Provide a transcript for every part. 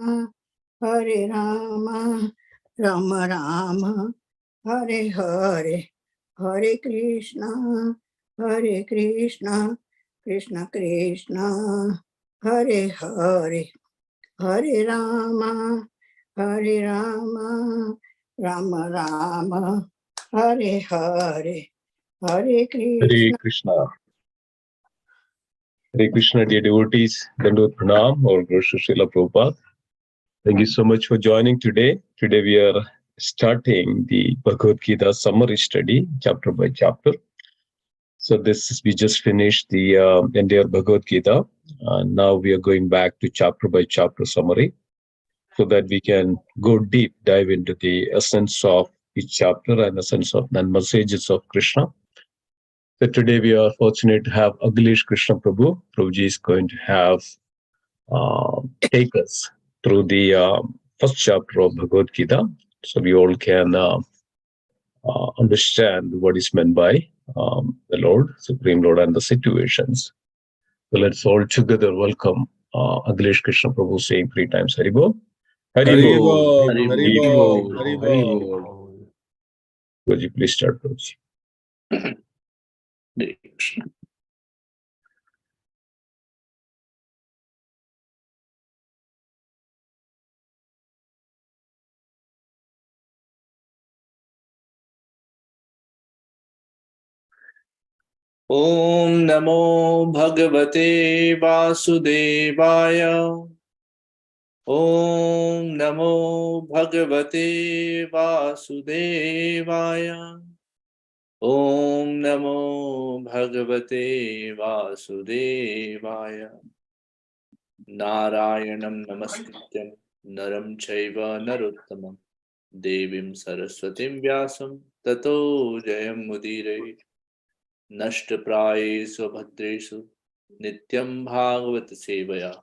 Hare Rama, Rama Rama, Hare Hare, Hare Krishna, Hare Krishna, Krishna Krishna, Hare Hare, Hare Rama, Hare Rama, Rama Rama, Hare Hare, Hare Hare Krishna. Krishna. Hare Krishna, dear devotees, Dandot Pranam, or Guru Srila Prabhupada. Thank you so much for joining today. Today we are starting the Bhagavad Gita summary study, chapter by chapter. So we just finished the entire Bhagavad Gita. Now we are going back to chapter by chapter summary so that we can go deep, dive into the essence of each chapter and essence of the messages of Krishna. So today we are fortunate to have Akhilesh Krishna Prabhu. Prabhuji is going to have take us through the first chapter of Bhagavad Gita, so we all can understand what is meant by the Lord, Supreme Lord, and the situations. So let's all together welcome Akhilesh Krishna Prabhu, saying 3 times Haribol. Haribol, Haribol, Haribol. Prabhuji, please start, Prabhuji. Om Namo Bhagavate Vasudevaya. Om Namo Bhagavate Vasudevaya. Om Namo Bhagavate Vasudevaya. Narayanam Namaskrityam Naram Chaiva Narottamam Devim Saraswatim Vyasam Tato Jayam Mudire. Nashtaprayeshu bhadreshu nityam bhagavat sevaya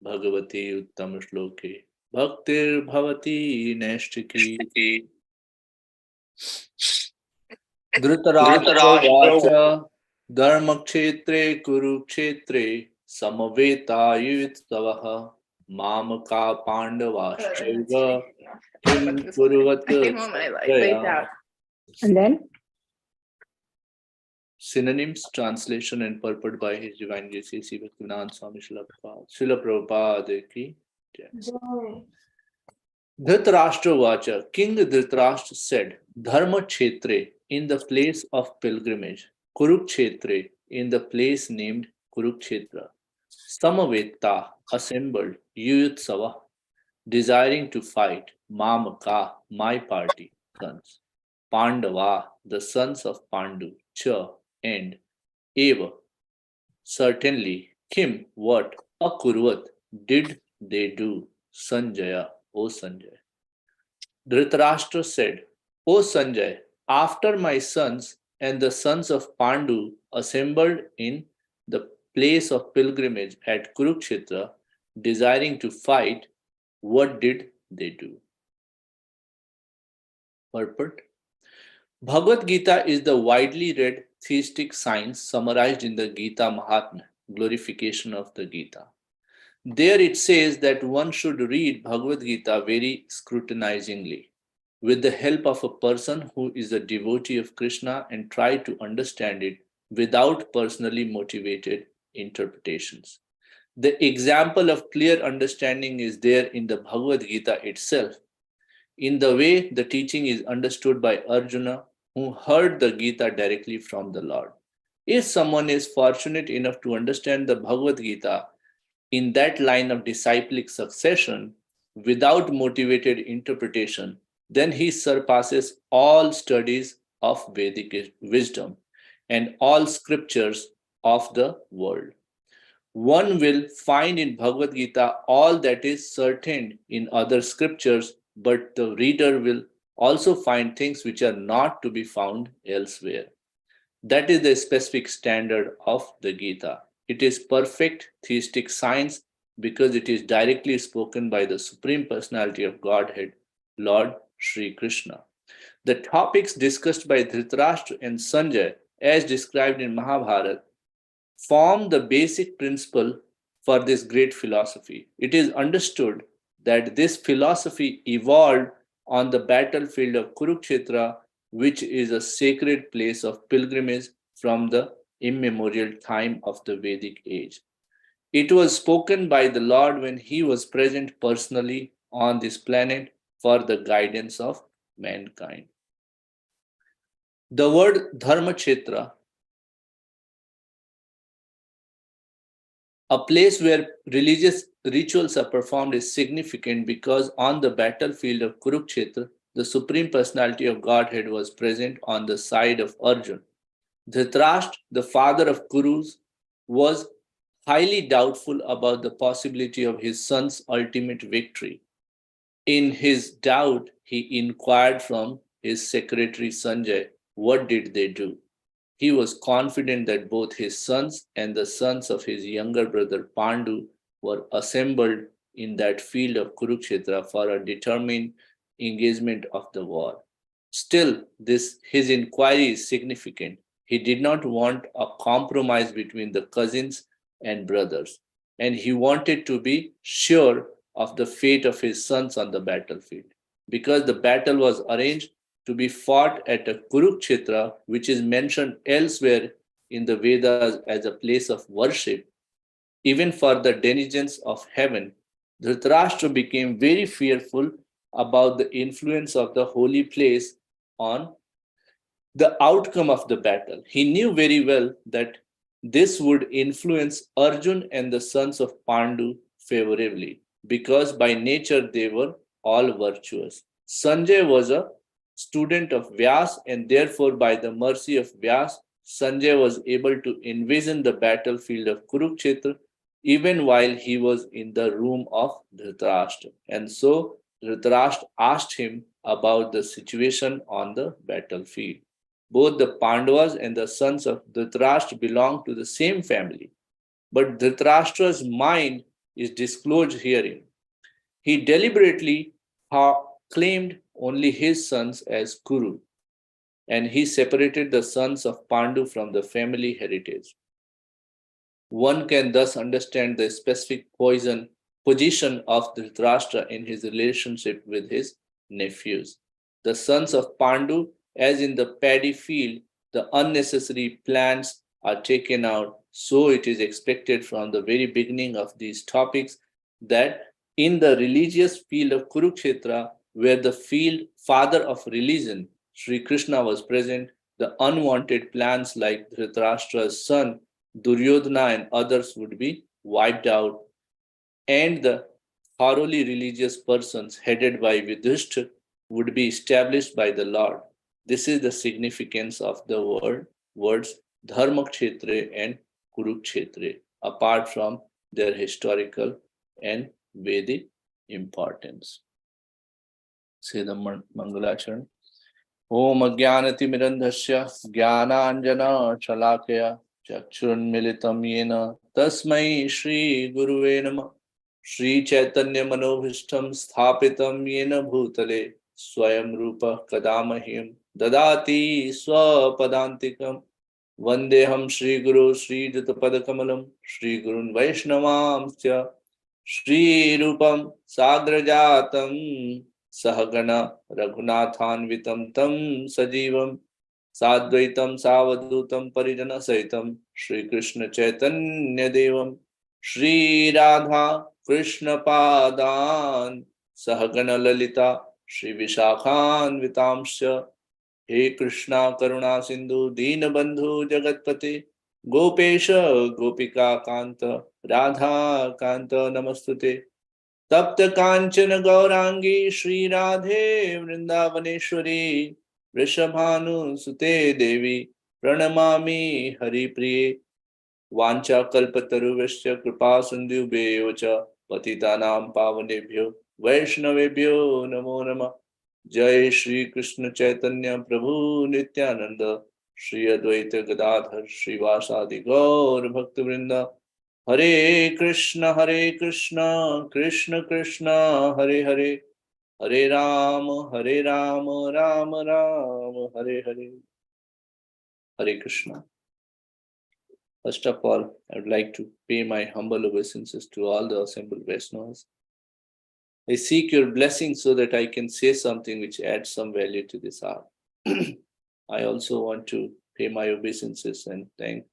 bhagavati uttam shloke bhaktir bhavati neshtiki. Dhritarashtra vacha dharmakshetre kurukshetre samaveta mamaka pandavaschaiva kim kuruvat jaya. And then? Synonyms, translation and purport by His Divine Grace C. Bhaktivedanta Swami Srila Prabhupada ki jai. Dhritarashtra Vacha, King Dhritarashtra said, Dharma Kshetre, in the place of pilgrimage, Kurukshetre, in the place named Kurukshetra, Samaveta, assembled, Yuyutsava, desiring to fight, Mamaka, my party, sons, Pandava, the sons of Pandu, Cha, and Eva, certainly, Kim, what, Akurvat, did they do, Sanjaya, O Sanjay. Dhritarashtra said, O Sanjay, after my sons and the sons of Pandu assembled in the place of pilgrimage at Kurukshetra, desiring to fight, what did they do? Purport. Bhagavad Gita is the widely read theistic science summarized in the Gita Mahatmya, glorification of the Gita. There it says that one should read Bhagavad Gita very scrutinizingly, with the help of a person who is a devotee of Krishna, and try to understand it without personally motivated interpretations. The example of clear understanding is there in the Bhagavad Gita itself, in the way the teaching is understood by Arjuna, who heard the Gita directly from the Lord. If someone is fortunate enough to understand the Bhagavad Gita in that line of disciplic succession without motivated interpretation, then he surpasses all studies of Vedic wisdom and all scriptures of the world. One will find in Bhagavad Gita all that is certain in other scriptures, but the reader will also find things which are not to be found elsewhere. That is the specific standard of the Gita. It is perfect theistic science because it is directly spoken by the Supreme Personality of Godhead, Lord Sri Krishna. The topics discussed by Dhritarashtra and Sanjay, as described in Mahabharata, form the basic principle for this great philosophy. It is understood that this philosophy evolved on the battlefield of Kurukshetra, which is a sacred place of pilgrimage from the immemorial time of the Vedic age. It was spoken by the Lord when he was present personally on this planet for the guidance of mankind. The word Dharmakshetra, a place where religious rituals are performed, is significant because on the battlefield of Kurukshetra, the Supreme Personality of Godhead was present on the side of Arjuna. Dhritarashtra, the father of Kurus, was highly doubtful about the possibility of his son's ultimate victory. In his doubt, he inquired from his secretary Sanjay, what did they do? He was confident that both his sons and the sons of his younger brother Pandu were assembled in that field of Kurukshetra for a determined engagement of the war. Still, his inquiry is significant. He did not want a compromise between the cousins and brothers, and he wanted to be sure of the fate of his sons on the battlefield. Because the battle was arranged to be fought at a Kurukshetra, which is mentioned elsewhere in the Vedas as a place of worship, even for the denizens of heaven, Dhritarashtra became very fearful about the influence of the holy place on the outcome of the battle. He knew very well that this would influence Arjun and the sons of Pandu favorably, because by nature they were all virtuous. Sanjay was a student of Vyas, and therefore, by the mercy of Vyas, Sanjay was able to envision the battlefield of Kurukshetra even while he was in the room of Dhritarashtra. And so Dhritarashtra asked him about the situation on the battlefield. Both the Pandavas and the sons of Dhritarashtra belong to the same family, but Dhritarashtra's mind is disclosed herein. He deliberately claimed only his sons as Kuru, and he separated the sons of Pandu from the family heritage. One can thus understand the specific position of Dhritarashtra in his relationship with his nephews. The sons of Pandu, as in the paddy field, the unnecessary plants are taken out. So it is expected from the very beginning of these topics that in the religious field of Kurukshetra, where the field father of religion, Sri Krishna, was present, the unwanted plans like Dhritarashtra's son, Duryodhana, and others would be wiped out, and the thoroughly religious persons headed by Yudhishthira would be established by the Lord. This is the significance of the words Dharmakshetra and Kurukshetra, apart from their historical and Vedic importance. Say the Mangalacharan. Om Ajnanatimirandhasya Jnananjana Shalakaya Chakshurunmilitam Yena Tasmai Shri Guruve Namah. Shri Chaitanya Manobhishtam Sthapitam Yena Bhutale Swayam Rupa Kadamahim Dadati Swapadantikam Vandeham Shri Guru Shri Jatapadakamalam Shri Gurun Vaishnavamsya Shri Rupam Sagrajatam Sahagana Raghunathanvitam Tam Sajivam Sadvaitam Savadutam Parijana Saitam Shri Krishna Chaitanya Devam Shri Radha Krishna Padan Sahagana Lalita Shri Vishakhan Vitamsya He Krishna Karuna Sindhu Deenabandhu Jagatpate Gopesha Gopika Kanta Radha Kanta Namastute Tapta Kanchana Gaurangi Shri Radhe Vrindavaneshwari Vrishabhanu Sute Devi Pranamami Hari Priye Vancha Kalpataruvasya Kripa Sindhubhyo Cha Patitanam Pavanebhyo Vaishnavebhyo Namo Namah. Jai Shri Krishna Chaitanya Prabhu Nityananda Shri Advaita Gadadhar Shri Vasadi Gaur Bhakta Vrinda Hare Krishna Krishna Krishna Hare Hare Hare Rama Rama Rama Hare Hare. Hare Krishna. First of all, I would like to pay my humble obeisances to all the assembled Vaishnavas. I seek your blessing so that I can say something which adds some value to this hour. I also want to pay my obeisances and thank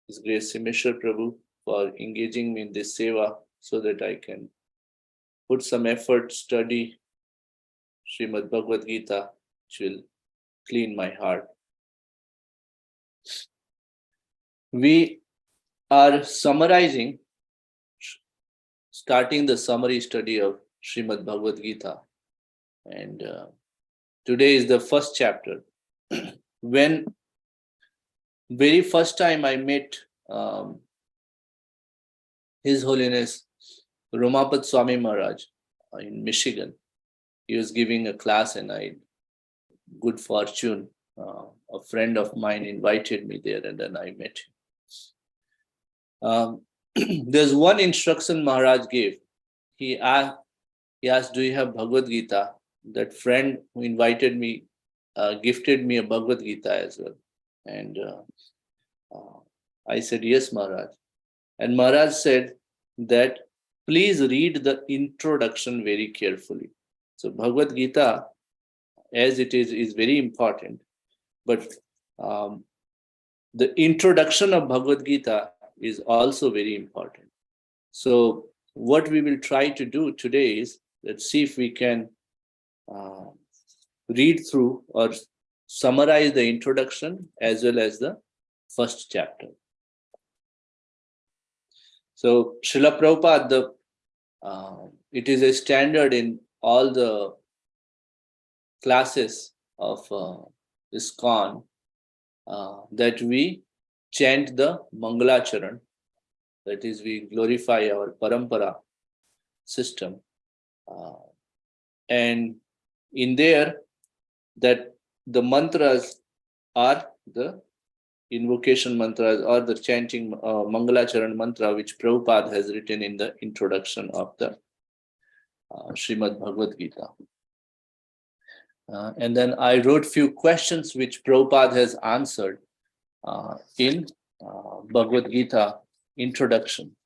His Grace Simeshwar Prabhu for engaging me in this seva so that I can put some effort, study Srimad Bhagavad Gita, which will clean my heart. We are summarizing, starting the summary study of Srimad Bhagavad Gita. And today is the first chapter. When very first time I met His Holiness Romapat Swami Maharaj in Michigan, he was giving a class and I, good fortune, a friend of mine invited me there and then I met him. There's one instruction Maharaj gave. He asked, do you have Bhagavad Gita? That friend who invited me gifted me a Bhagavad Gita as well. And I said, yes, Maharaj. And Maharaj said that please read the introduction very carefully. So Bhagavad Gita, as it is very important. But the introduction of Bhagavad Gita is also very important. So what we will try to do today is, let's see if we can read through or summarize the introduction as well as the first chapter. So Srila Prabhupada, it is a standard in all the classes of ISKCON that we chant the Mangalacharan, that is, we glorify our Parampara system. And in there, that the mantras are the invocation mantras or the chanting Mangalacharan mantra which Prabhupada has written in the introduction of the Srimad Bhagavad Gita. And then I wrote few questions which Prabhupada has answered in Bhagavad Gita introduction.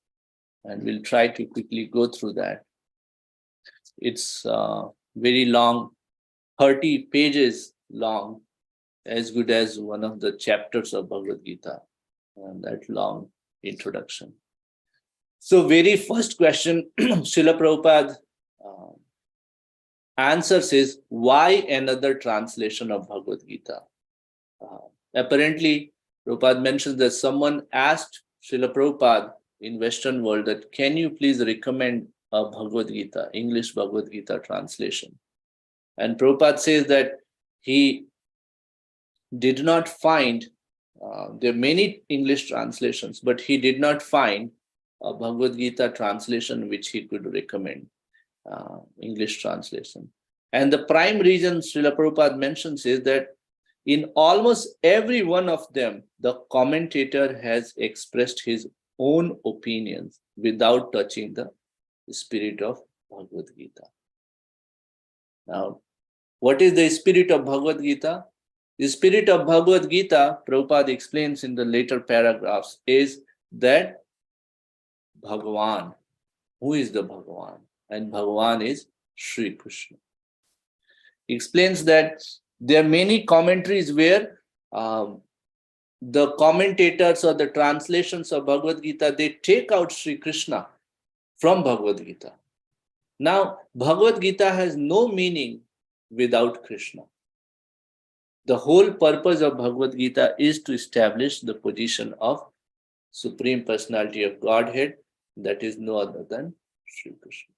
And we'll try to quickly go through that. It's very long, 30 pages long, as good as one of the chapters of Bhagavad Gita, and that long introduction. So very first question, Srila Prabhupada answers is, why another translation of Bhagavad Gita? Apparently, Prabhupada mentions that someone asked Srila Prabhupada in Western world that, can you please recommend a Bhagavad Gita, English Bhagavad Gita translation? And Prabhupada says that he did not find, there are many English translations, but he did not find a Bhagavad Gita translation which he could recommend, English translation. And the prime reason Srila Prabhupada mentions is that in almost every one of them, the commentator has expressed his own opinions without touching the spirit of Bhagavad Gita. Now, what is the spirit of Bhagavad Gita? The spirit of Bhagavad Gita, Prabhupada explains in the later paragraphs, is that Bhagavan. Who is the Bhagavan? And Bhagavan is Sri Krishna. He explains that there are many commentaries where the commentators or the translations of Bhagavad Gita, they take out Sri Krishna from Bhagavad Gita. Now, Bhagavad Gita has no meaning without Krishna. The whole purpose of Bhagavad Gita is to establish the position of Supreme Personality of Godhead, that is no other than Sri Krishna.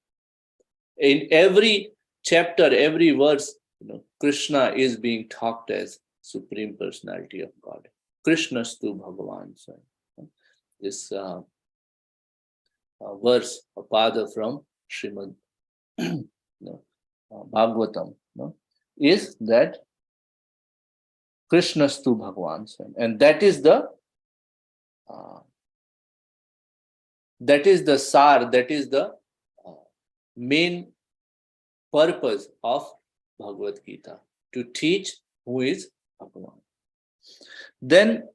In every chapter, every verse, Krishna is being talked as Supreme Personality of God. Krishnastu Bhagavan. So, this verse, a pada from Srimad Bhagavatam, is that Krishnastu Bhagavan. And that is the sar, that is the main purpose of Bhagavad Gita, to teach who is Bhagavan. Then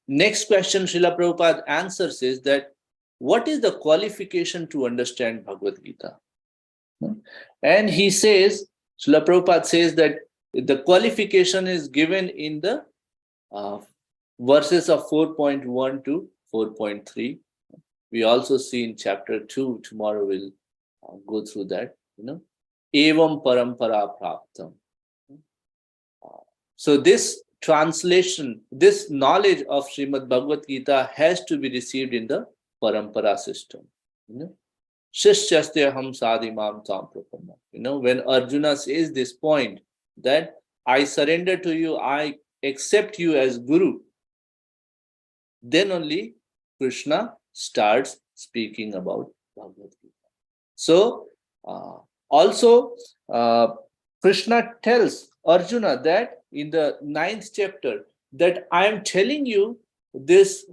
next question Srila Prabhupada answers is that what is the qualification to understand Bhagavad Gita? And he says, Srila Prabhupada says that the qualification is given in the verses of 4.1 to 4.3. We also see in chapter 2, tomorrow we'll go through that, Evam parampara praptam. So this translation, this knowledge of Srimad Bhagavad Gita has to be received in the parampara system. Shishyastya ham sadimam tam prapanna. When Arjuna says this point, that I surrender to you, I accept you as Guru, then only Krishna starts speaking about Bhagavad Gita. So, also, Krishna tells Arjuna that in the 9th chapter, that I am telling you this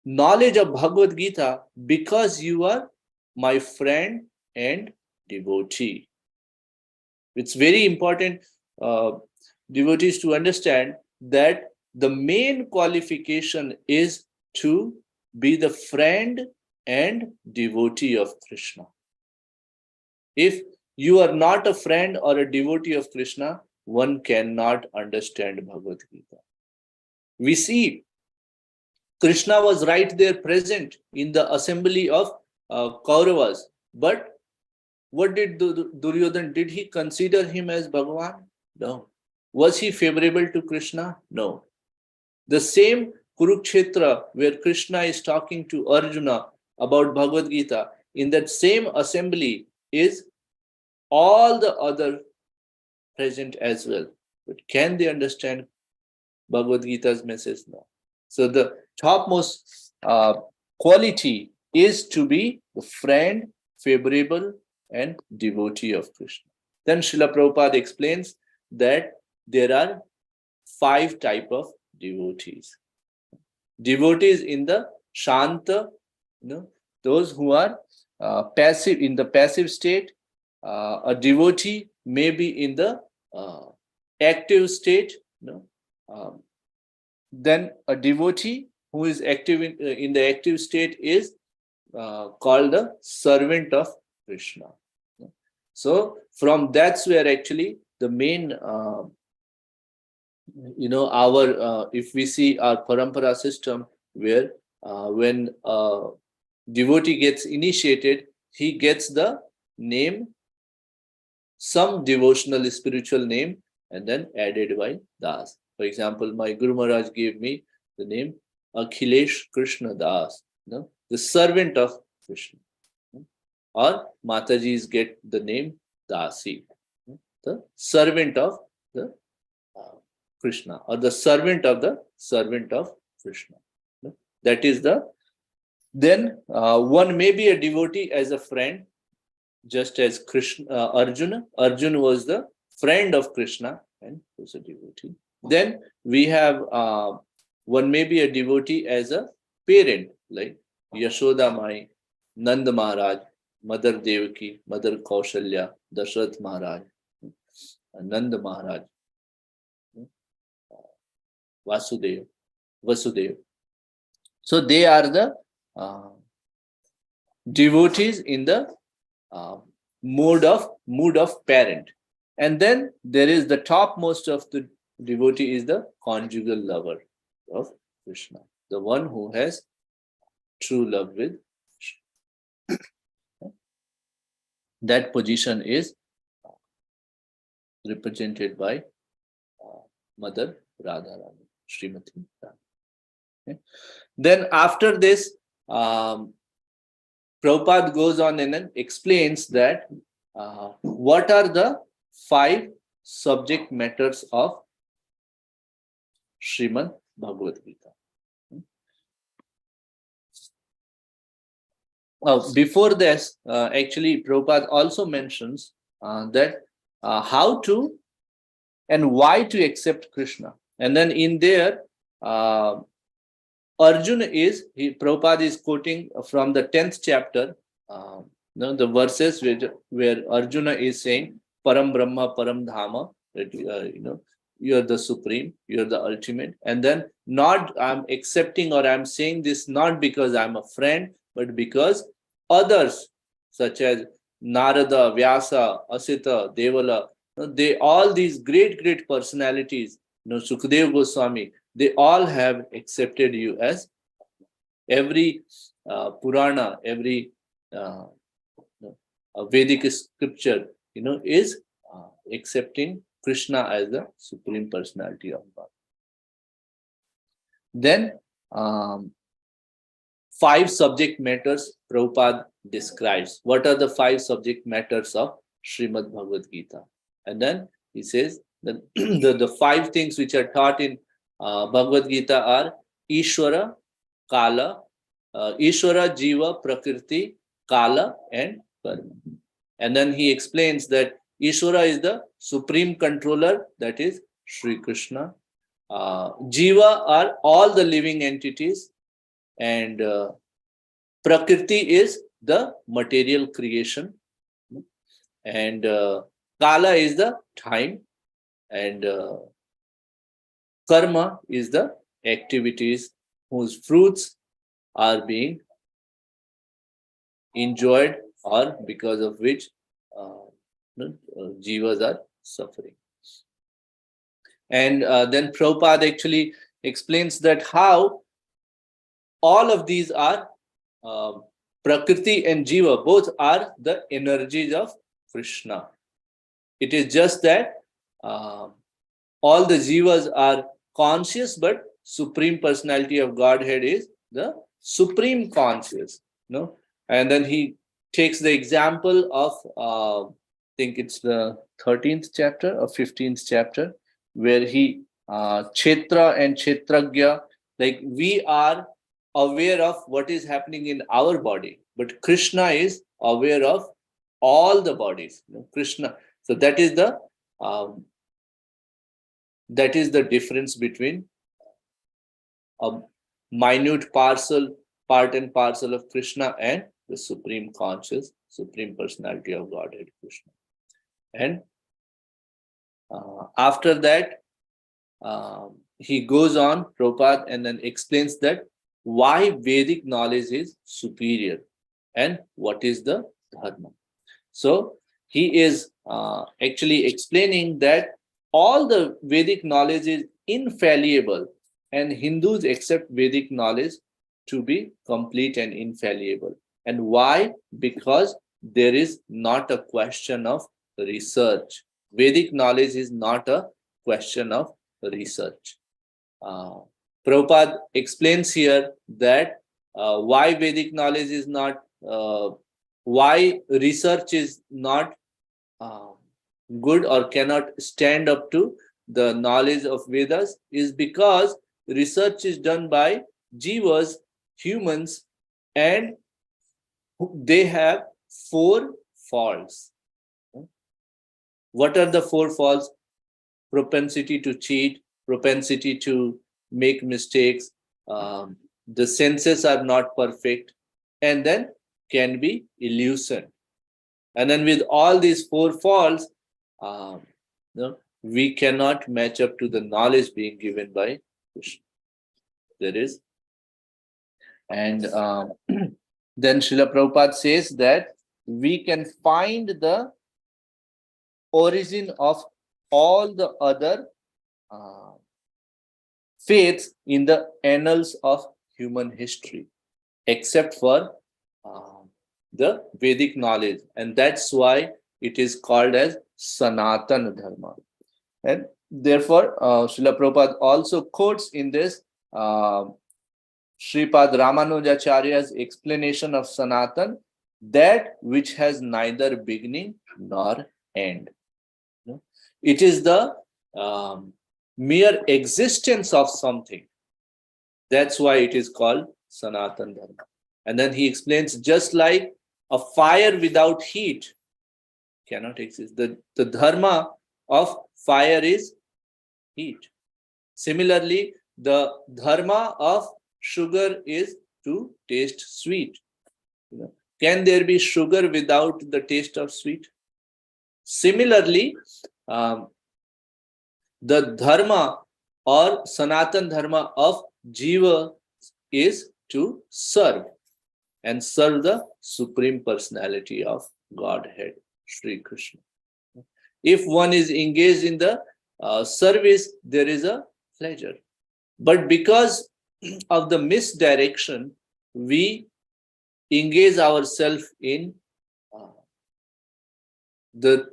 knowledge of Bhagavad Gita because you are my friend and devotee. It's very important, devotees, to understand that the main qualification is to be the friend and devotee of Krishna. If you are not a friend or a devotee of Krishna, one cannot understand Bhagavad Gita. We see Krishna was right there present in the assembly of Kauravas, but what did Duryodhana? Did he consider him as Bhagavan? No. Was he favorable to Krishna? No. The same Kurukshetra, where Krishna is talking to Arjuna about Bhagavad Gita, in that same assembly is all the other present as well. But can they understand Bhagavad Gita's message? No. So the topmost quality is to be the friend, favorable, and devotee of Krishna. Then Srila Prabhupada explains that there are 5 types of devotees. Devotees in the Shanta, those who are passive, in the passive state. A devotee may be in the active state. Then a devotee who is active in the active state is called the servant of Krishna. So from that's where actually the main, if we see our parampara system, where when a devotee gets initiated, he gets the name, some devotional spiritual name, and then added by Das. For example, my Guru Maharaj gave me the name Akhilesh Krishna Das, the servant of Krishna. Or Matajis get the name Dasi, the servant of the Krishna, or the servant of Krishna. That is the, then one may be a devotee as a friend, just as Krishna, Arjuna was the friend of Krishna and was a devotee. Then we have one may be a devotee as a parent, like Yashoda Mai, Nanda Maharaj, Mother Devaki, Mother Kaushalya, Dashrath Maharaj, Nanda Maharaj, Vasudev. So they are the devotees in the mood of parent. And then there is the topmost of the devotee is the conjugal lover of Krishna, the one who has true love with Krishna. That position is represented by Mother Radharani, Srimati Radha. Okay. Then after this, Prabhupada goes on and then explains that what are the 5 subject matters of Srimad Bhagavad Gita. Before this, actually, Prabhupada also mentions that how to and why to accept Krishna. And then in there, Arjuna Prabhupada is quoting from the 10th chapter, the verses where Arjuna is saying, Param Brahma, Param Dhama, that, you're the supreme, you're the ultimate. And then not I'm accepting or I'm saying this not because I'm a friend, but because others such as Narada, Vyasa, Asita, Devala, they all these great personalities, Sukadeva Goswami, they all have accepted you as every Purana, every Vedic scripture, is accepting Krishna as the Supreme Personality of God. Then 5 subject matters Prabhupada describes. What are the 5 subject matters of Srimad Bhagavad Gita? And then he says that the 5 things which are taught in Bhagavad Gita are Ishvara, Kala, Ishvara, Jiva, Prakriti, Kala, and Karma. And then he explains that Ishvara is the supreme controller, that is Sri Krishna. Jiva are all the living entities, and Prakriti is the material creation, and Kala is the time, and Karma is the activities whose fruits are being enjoyed or because of which jivas are suffering. And then Prabhupada actually explains that how all of these are Prakriti and Jiva, both are the energies of Krishna. It is just that all the Jivas are conscious, but Supreme Personality of Godhead is the Supreme Conscious. And then he takes the example of, I think it's the 13th chapter or 15th chapter, where he, Kshetra and Kshetragya, like we are aware of what is happening in our body, but Krishna is aware of all the bodies. Krishna. So that is the difference between a minute part and parcel of Krishna and the Supreme Conscious, Supreme Personality of Godhead, Krishna. And after that, he goes on, Prabhupada, and then explains that why Vedic knowledge is superior and what is the Dharma. So he is actually explaining that all the Vedic knowledge is infallible, and Hindus accept Vedic knowledge to be complete and infallible. And why? Because there is not a question of research. Vedic knowledge is not a question of research. Prabhupada explains here that why Vedic knowledge is not, why research is not good or cannot stand up to the knowledge of Vedas is because research is done by jivas, humans, and they have 4 faults. What are the 4 faults? Propensity to cheat, propensity to make mistakes, the senses are not perfect, and then can be illusion. And then with all these 4 faults, we cannot match up to the knowledge being given by Krishna. There is. And then Srila Prabhupada says that we can find the origin of all the other faiths in the annals of human history, except for the Vedic knowledge. And that's why it is called as Sanatana Dharma. And therefore, Srila Prabhupada also quotes in this Sripad Ramanujacharya's explanation of Sanatan, that which has neither beginning nor end. It is the mere existence of something. That's why it is called Sanatan Dharma. And then he explains, just like a fire without heat cannot exist. The dharma of fire is heat. Similarly, the dharma of sugar is to taste sweet. Can there be sugar without the taste of sweet? Similarly, The dharma or Sanatan dharma of Jiva is to serve and serve the Supreme Personality of Godhead, Sri Krishna. If one is engaged in the service, there is a pleasure. But because of the misdirection, we engage ourselves in the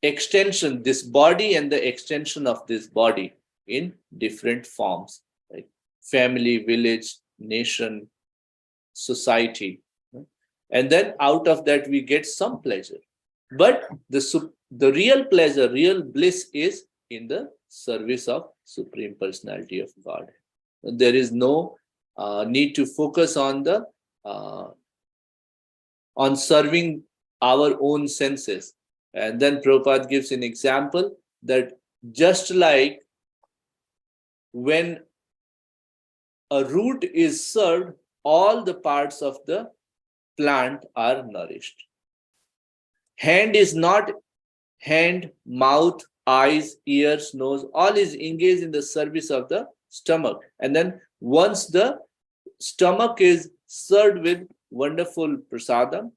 extension, this body and the extension of this body in different forms, like family, village, nation, society. And then out of that we get some pleasure. But the real pleasure, real bliss is in the service of Supreme Personality of God. There is no need to focus on the on serving our own senses. And then Prabhupada gives an example that just like when a root is served, all the parts of the plant are nourished. Hand is not hand, mouth, eyes, ears, nose, all is engaged in the service of the stomach. And then once the stomach is served with wonderful prasadam,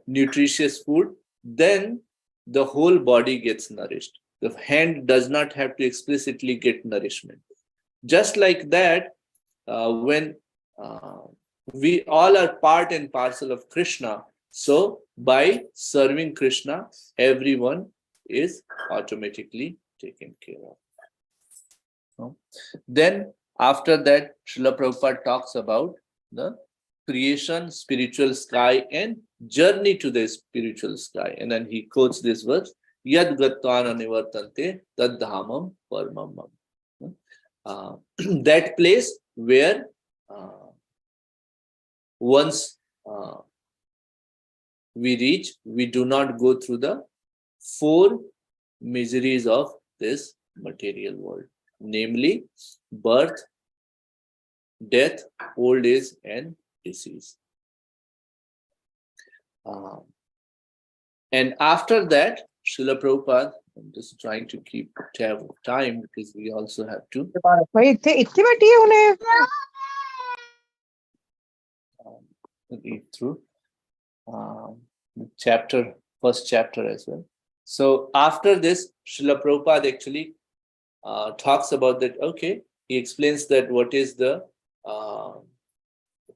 nutritious food, then the whole body gets nourished. The hand does not have to explicitly get nourishment. Just like that, when we all are part and parcel of Krishna, so by serving Krishna, everyone is automatically taken care of. Then after that, Srila Prabhupada talks about the creation, spiritual sky, and journey to the spiritual sky. And then he quotes this verse, Yad gattana nivartante tad dhamam paramam. That place where once we reach, we do not go through the 4 miseries of this material world, namely birth, death, old age, and disease. And after that, Srila Prabhupada, I'm just trying to keep tab of time because we also have to read through the first chapter as well. So after this, Srila Prabhupada actually talks about that. Okay, he explains that what is the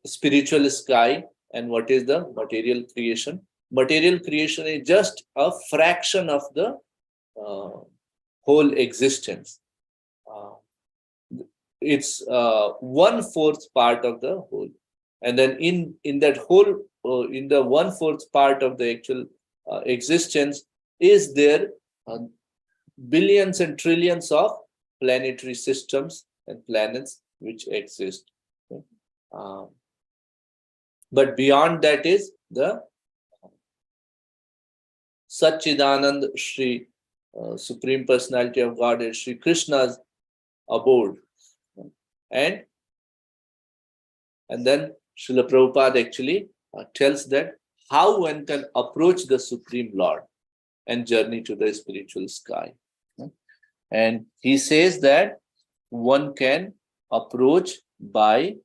spiritual sky and what is the material creation. Material creation is just a fraction of the whole existence. It's 1/4 part of the whole. And then in that whole, in the 1/4 part of the actual existence, is there billions and trillions of planetary systems and planets which exist. But beyond that is the Satchidanand Shri Supreme Personality of Godhead, Shri Krishna's abode. And then Srila Prabhupada actually tells that how one can approach the Supreme Lord and journey to the spiritual sky. And he says that one can approach by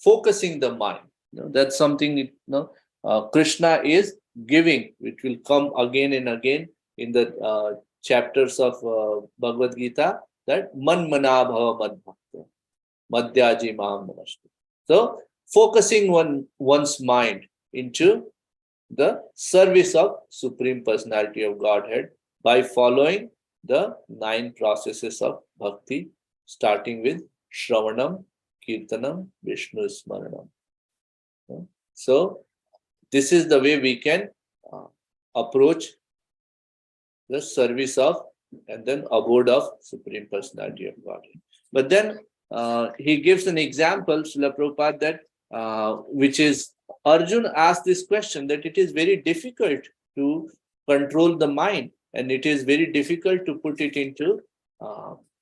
focusing the mind. That's something Krishna is giving, which will come again and again in the chapters of Bhagavad Gita, that man mana bhava mad bhakta madhyaji mam namaste. So focusing one's mind into the service of Supreme Personality of Godhead by following the 9 processes of bhakti, starting with Shravanam, Kirtanam, Vishnu Smaranam. So this is the way we can approach the service of and then abode of Supreme Personality of Godhead. But then he gives an example, Srila Prabhupada, that which is Arjun asked this question, that it is very difficult to control the mind, and it is very difficult to put it into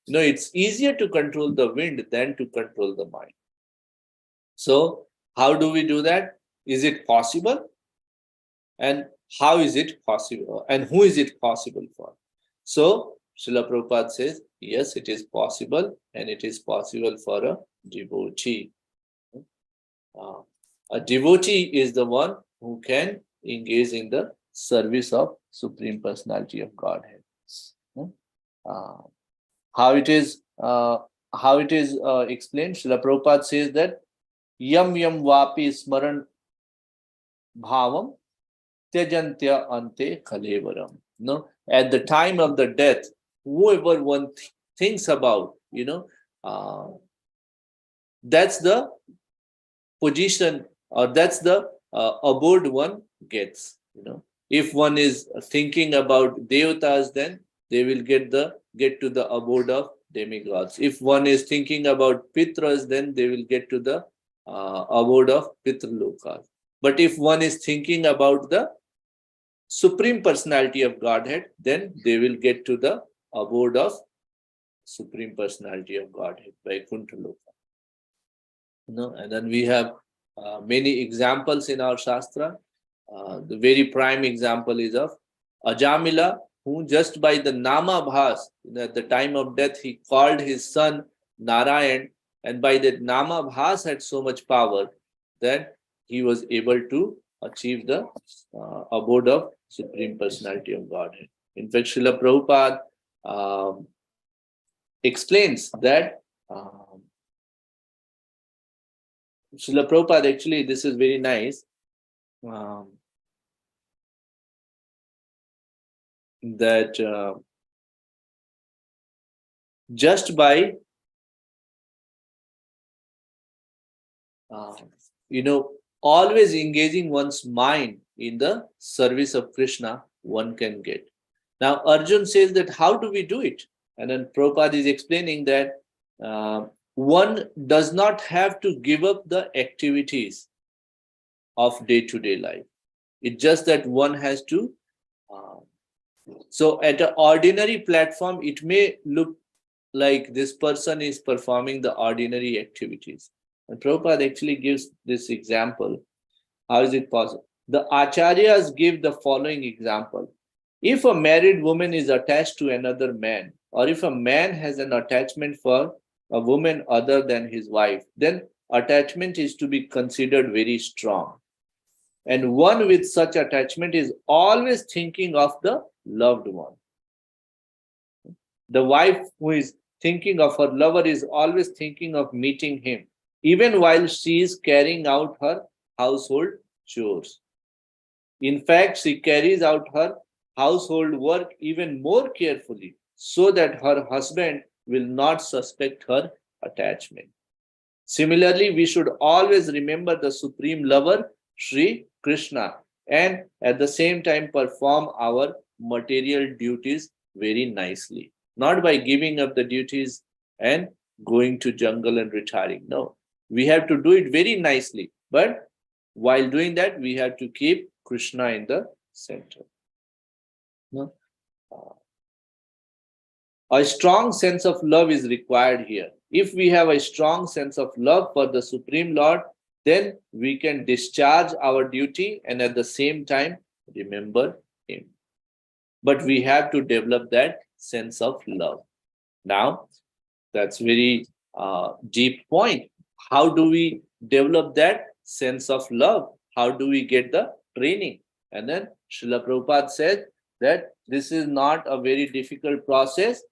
it's easier to control the wind than to control the mind. So how do we do that? Is it possible? And how is it possible? And who is it possible for? So Srila Prabhupada says, yes, it is possible, and it is possible for a devotee. A devotee is the one who can engage in the service of Supreme Personality of Godhead. How it is explained? Srila Prabhupada says that yam yam vapi smaran bhavam tyajantya ante kalevaram. No, at the time of the death, whoever one thinks about, that's the position, or that's the abode one gets. If one is thinking about devatas, then they will get to the abode of demigods. If one is thinking about pitras, then they will get to the abode of pitralokas. But if one is thinking about the Supreme Personality of Godhead, then they will get to the abode of Supreme Personality of Godhead, Vaikuntha Loka. And then we have many examples in our Shastra. The very prime example is of Ajamila, who just by the Namabhas, at the time of death, he called his son Narayan, and by that Namabhas had so much power that he was able to achieve the abode of Supreme Personality of Godhead. In fact, Srila Prabhupada explains that Srila Prabhupada, actually, this is very nice, that just by always engaging one's mind in the service of Krishna, one can get. Now, Arjun says that how do we do it? And then Prabhupada is explaining that one does not have to give up the activities of day-to-day life. It's just that one has to. So at an ordinary platform, it may look like this person is performing the ordinary activities. And Prabhupada actually gives this example. How is it possible? The Acharyas give the following example. If a married woman is attached to another man, or if a man has an attachment for a woman other than his wife, then attachment is to be considered very strong. And one with such attachment is always thinking of the loved one. The wife who is thinking of her lover is always thinking of meeting him, even while she is carrying out her household chores. In fact, she carries out her household work even more carefully, so that her husband will not suspect her attachment. Similarly, we should always remember the supreme lover, Sri Krishna, and at the same time perform our material duties very nicely. Not by giving up the duties and going to jungle and retiring. No, we have to do it very nicely. But while doing that, we have to keep Krishna in the center. No? A strong sense of love is required here. If we have a strong sense of love for the Supreme Lord, then we can discharge our duty and at the same time remember Him. But we have to develop that sense of love. Now, that's very deep point. How do we develop that sense of love? How do we get the training? And then Srila Prabhupada said that this is not a very difficult process.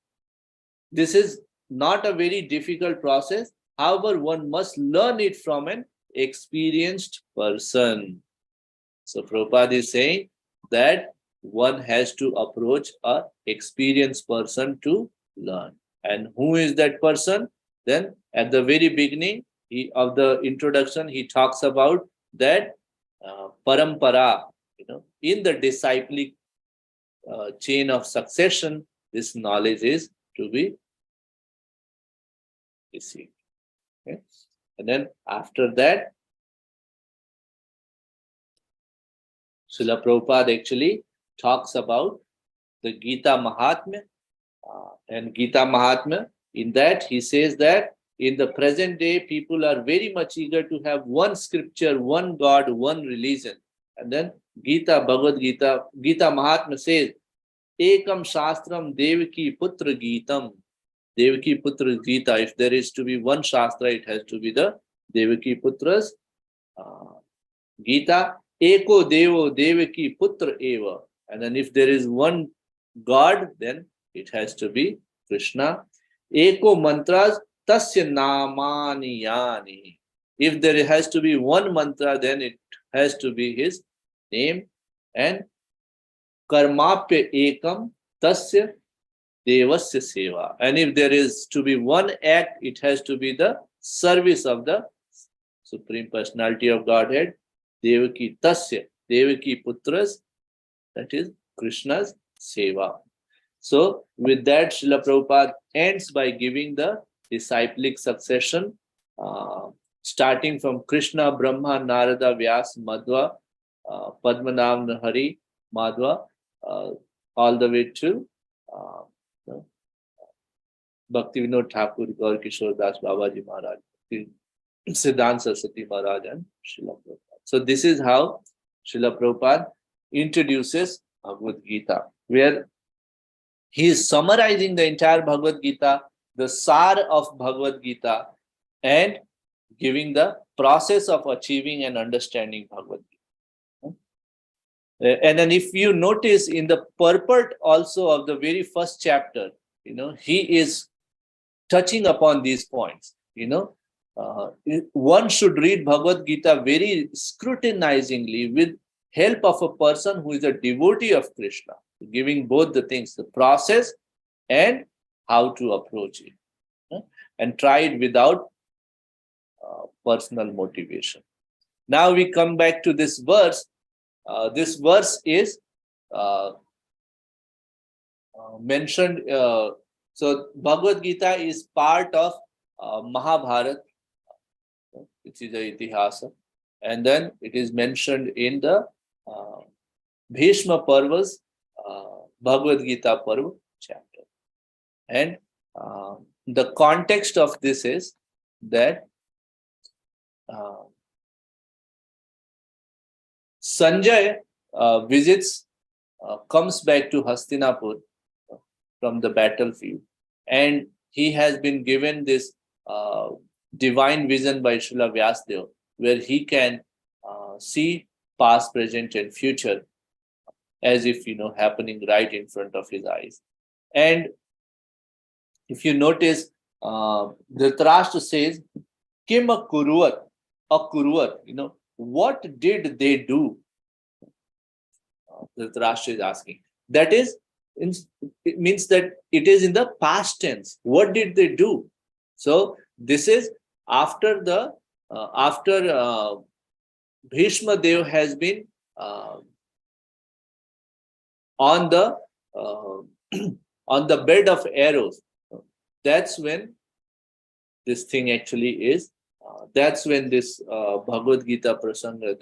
This is not a very difficult process. However, one must learn it from an experienced person. So Prabhupada is saying that one has to approach an experienced person to learn. And who is that person? Then at the very beginning of the introduction, he talks about that parampara, in the disciplic chain of succession, this knowledge is to be received. Okay? And then after that, Srila Prabhupada actually talks about the Gita Mahatmya. And Gita Mahatmya, in that he says that in the present day, people are very much eager to have one scripture, one God, one religion. And then Gita, Bhagavad Gita, Gita Mahatma says, Ekam Shastram Devaki Putra Gitam. Devaki Putra Gita. If there is to be one Shastra, it has to be the Devaki Putra's Gita. Eko Devo Devaki Putra Eva. And then if there is one God, then it has to be Krishna. Eko Mantras Tasya Namani Yani. If there has to be one mantra, then it has to be his name. And Karmapya Ekam Tasya Devasya Seva. And if there is to be one act, it has to be the service of the Supreme Personality of Godhead. Devaki Tasya, Devaki Putras, that is Krishna's Seva. So with that, Srila Prabhupada ends by giving the disciplic succession, starting from Krishna, Brahma, Narada, Vyas, Madhva, Padmanabh, Hari, Madhva, all the way to Bhakti Vinod Thakur, Gaur Kishore Das, Babaji Maharaj, Siddhanta Saraswati Maharaj, and Srila Prabhupada. So this is how Srila Prabhupada introduces Bhagavad Gita, where he is summarizing the entire Bhagavad Gita, the sar of Bhagavad Gita, and giving the process of achieving and understanding Bhagavad Gita. And then if you notice in the purport also of the very first chapter, he is touching upon these points. One should read Bhagavad Gita very scrutinizingly with help of a person who is a devotee of Krishna, giving both the things, the process and how to approach it, and try it without personal motivation. Now we come back to this verse. This verse is mentioned. So Bhagavad Gita is part of Mahabharata, which is the Itihasa, and then it is mentioned in the Bhishma Parva's Bhagavad Gita Parva chapter. And the context of this is that Sanjay comes back to Hastinapur from the battlefield, and he has been given this divine vision by Srila Vyasdeva, where he can see past, present, and future as if happening right in front of his eyes. And if you notice, Dhritarashtra says, Kim akurvat, what did they do? Dhritarashtra is asking. That is, it means that it is in the past tense. What did they do? So this is after Bhishma Dev has been on the bed of arrows. That's when this thing actually is. That's when this Bhagavad Gita prasanga,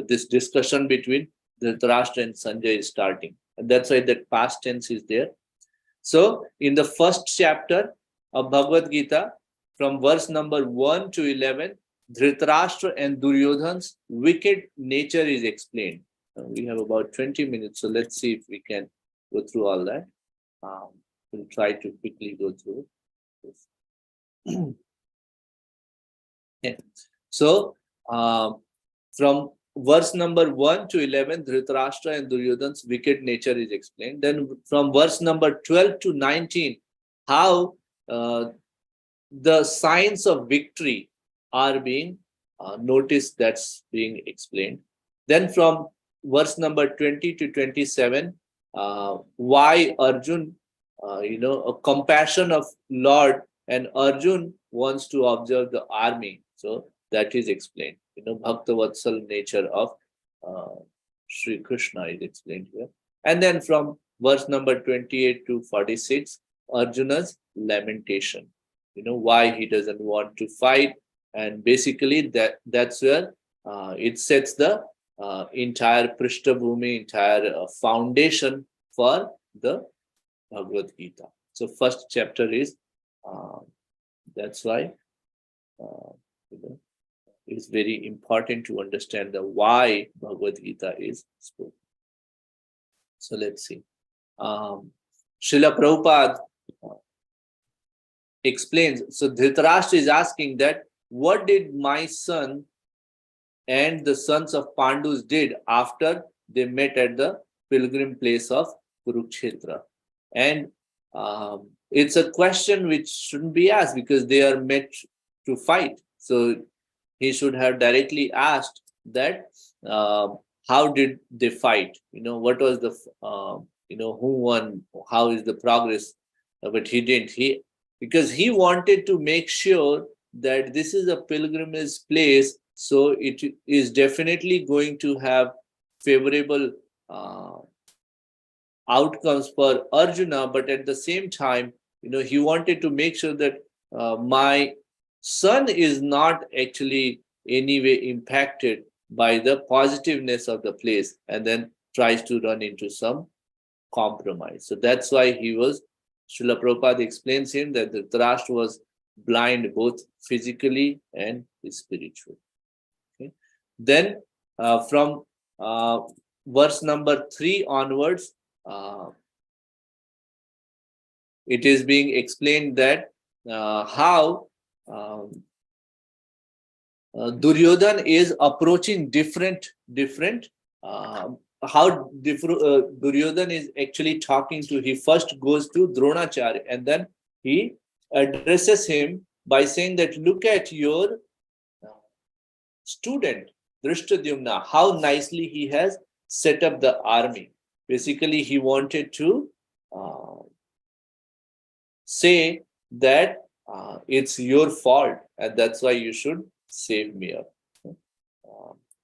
this discussion between Dhritarashtra and Sanjay is starting. And that's why that past tense is there. So in the first chapter of Bhagavad Gita, from verse number 1 to 11, Dhritarashtra and Duryodhan's wicked nature is explained. We have about 20 minutes, so let's see if we can go through all that. We'll try to quickly go through this. Yeah. So from verse number 1 to 11, Dhritarashtra and Duryodhan's wicked nature is explained. Then from verse number 12 to 19, how the signs of victory are being noticed, that's being explained. Then from verse number 20 to 27, why Arjun, a compassion of Lord, and Arjun wants to observe the army. So that is explained. Bhakta Vatsal nature of Sri Krishna is explained here. And then from verse number 28 to 46, Arjuna's lamentation. Why he doesn't want to fight. And basically that's where it sets the entire Prishtabhumi, entire foundation for the Bhagavad Gita. So first chapter is, that's why is very important to understand the why Bhagavad Gita is spoken. So let's see. Srila Prabhupada explains. So Dhritarashtra is asking that what did my son and the sons of Pandus did after they met at the pilgrim place of Kurukshetra? And it's a question which shouldn't be asked because they are met to fight. So he should have directly asked that how did they fight? What was the who won? How is the progress? But he didn't. Because he wanted to make sure that this is a pilgrimage place, so it is definitely going to have favorable outcomes for Arjuna, but at the same time, he wanted to make sure that my son is not actually anyway impacted by the positiveness of the place, and then tries to run into some compromise. So that's why Srila Prabhupada explains him that the Dhritarashtra was blind both physically and spiritually. Okay. Then from verse number 3 onwards, it is being explained that how Duryodhan is approaching different how Duryodhan is actually talking to. He first goes to Dronacharya and then he addresses him by saying that look at your student Drishtadyumna, how nicely he has set up the army. Basically, he wanted to say that it's your fault and that's why you should save me up.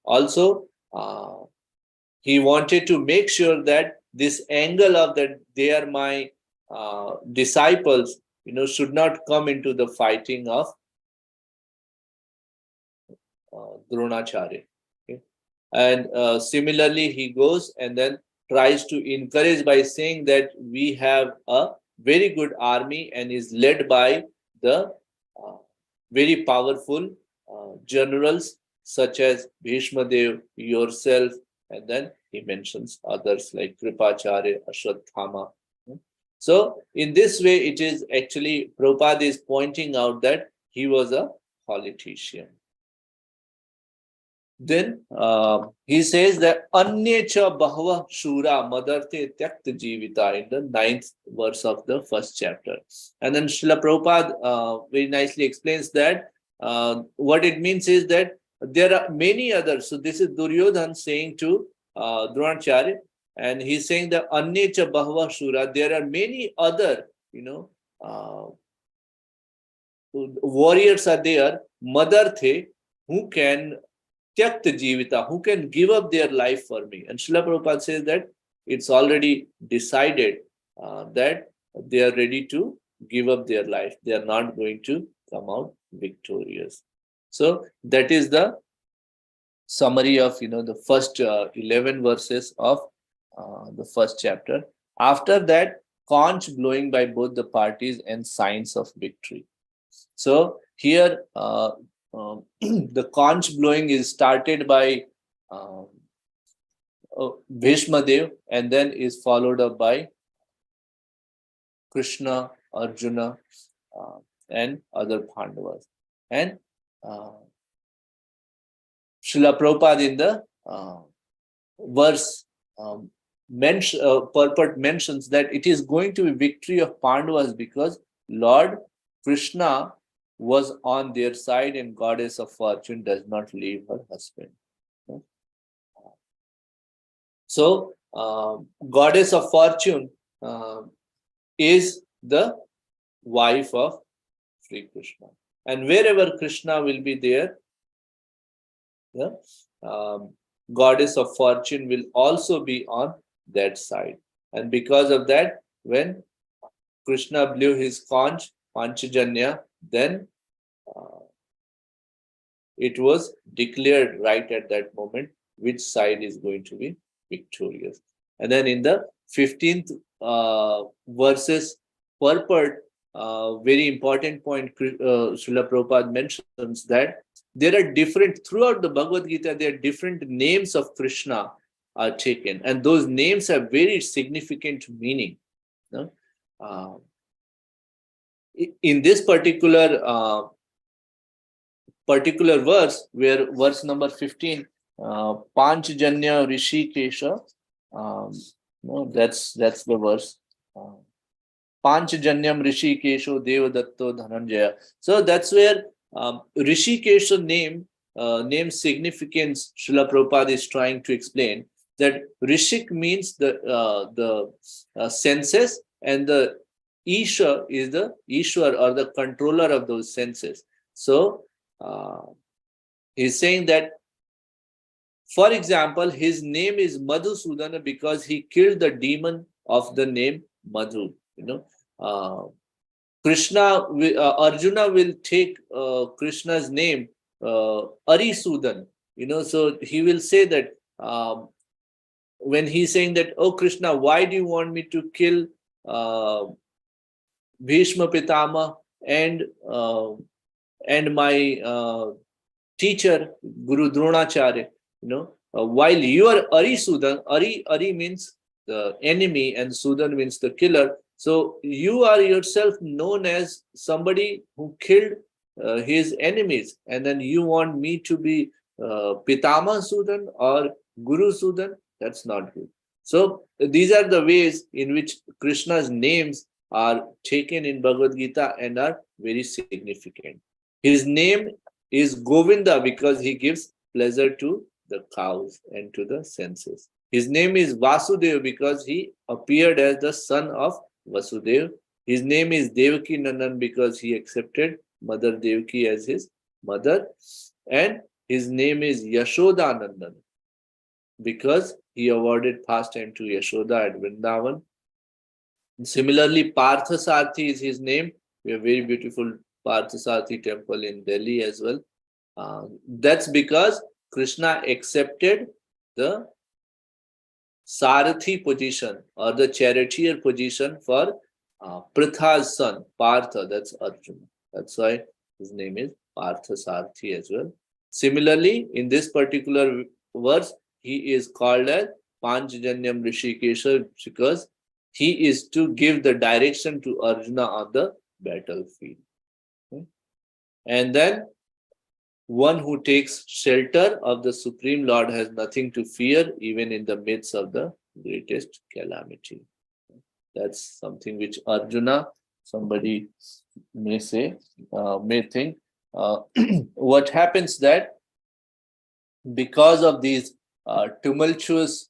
Also, he wanted to make sure that this angle of that they are my disciples, should not come into the fighting of Dronacharya. Okay? And similarly, he goes and then tries to encourage by saying that we have a very good army and is led by the very powerful generals such as Bhishma Dev, yourself, and then he mentions others like Kripacharya, Ashwatthama. So in this way, it is actually Prabhupada is pointing out that he was a politician. Then he says that Anyecha Bahava Shura Madarte Tyakta Jivita in the 9th verse of the 1st chapter. And then Srila Prabhupada very nicely explains that what it means is that there are many others. So this is Duryodhan saying to Dronacharya, and he's saying that Anyecha Bahava Shura, there are many other, warriors are there, Madarthe, who can Tyakta Jivita, who can give up their life for me. And Srila Prabhupada says that it's already decided that they are ready to give up their life. They are not going to come out victorious. So that is the summary of the first 11 verses of the first chapter. After that, conch blowing by both the parties and signs of victory. So here the conch blowing is started by Bhishma Dev and then is followed up by Krishna, Arjuna, and other Pandavas. And Srila Prabhupada in the verse purport mentions that it is going to be victory of Pandavas because Lord Krishna was on their side and goddess of fortune does not leave her husband. So goddess of fortune is the wife of Sri Krishna. And wherever Krishna will be there, the goddess of fortune will also be on that side. And because of that, when Krishna blew his conch, Panchajanya, then it was declared right at that moment which side is going to be victorious. And then in the 15th verses purport, very important point, Srila Prabhupada mentions that there are different, throughout the Bhagavad Gita, there are different names of Krishna are taken, and those names have very significant meaning. In this particular verse, where verse number 15, Panchjanya Rishikesha, that's the verse. Panchjanyam Rishikesho Devadatto Dhananjaya. So that's where Rishikesha name significance Srila Prabhupada is trying to explain, that Rishik means the senses, and the Isha is the Ishwar, or the controller of those senses. So he's saying that, for example, his name is Madhusudana because he killed the demon of the name Madhu. Krishna, Arjuna will take Krishna's name Arisudan. So he will say that when he's saying that, oh Krishna, why do you want me to kill Bhishma Pitama and my teacher Guru Dronacharya? While you are Arisudan, Ari means the enemy and Sudan means the killer. So you are yourself known as somebody who killed his enemies, and then you want me to be Pitama Sudan or Guru Sudan? That's not good. So these are the ways in which Krishna's names are taken in Bhagavad Gita and are very significant. His name is Govinda because he gives pleasure to the cows and to the senses. His name is Vasudeva because he appeared as the son of Vasudeva. His name is Devaki Nandan because he accepted Mother Devaki as his mother. And his name is Yashoda Nandan because he awarded pastime to Yashoda at Vrindavan. Similarly, Parthasarthi is his name. We have a very beautiful Parthasarthi temple in Delhi as well. That's because Krishna accepted the Sarathi position or the charioteer position for Pritha's son, Partha, that's Arjuna. That's why his name is Parthasarthi as well. Similarly, in this particular verse, he is called as Panchjanyam Rishikesha because he is to give the direction to Arjuna on the battlefield. Okay? And then, one who takes shelter of the Supreme Lord has nothing to fear, even in the midst of the greatest calamity. That's something which Arjuna, somebody may say, may think. What happens that because of these tumultuous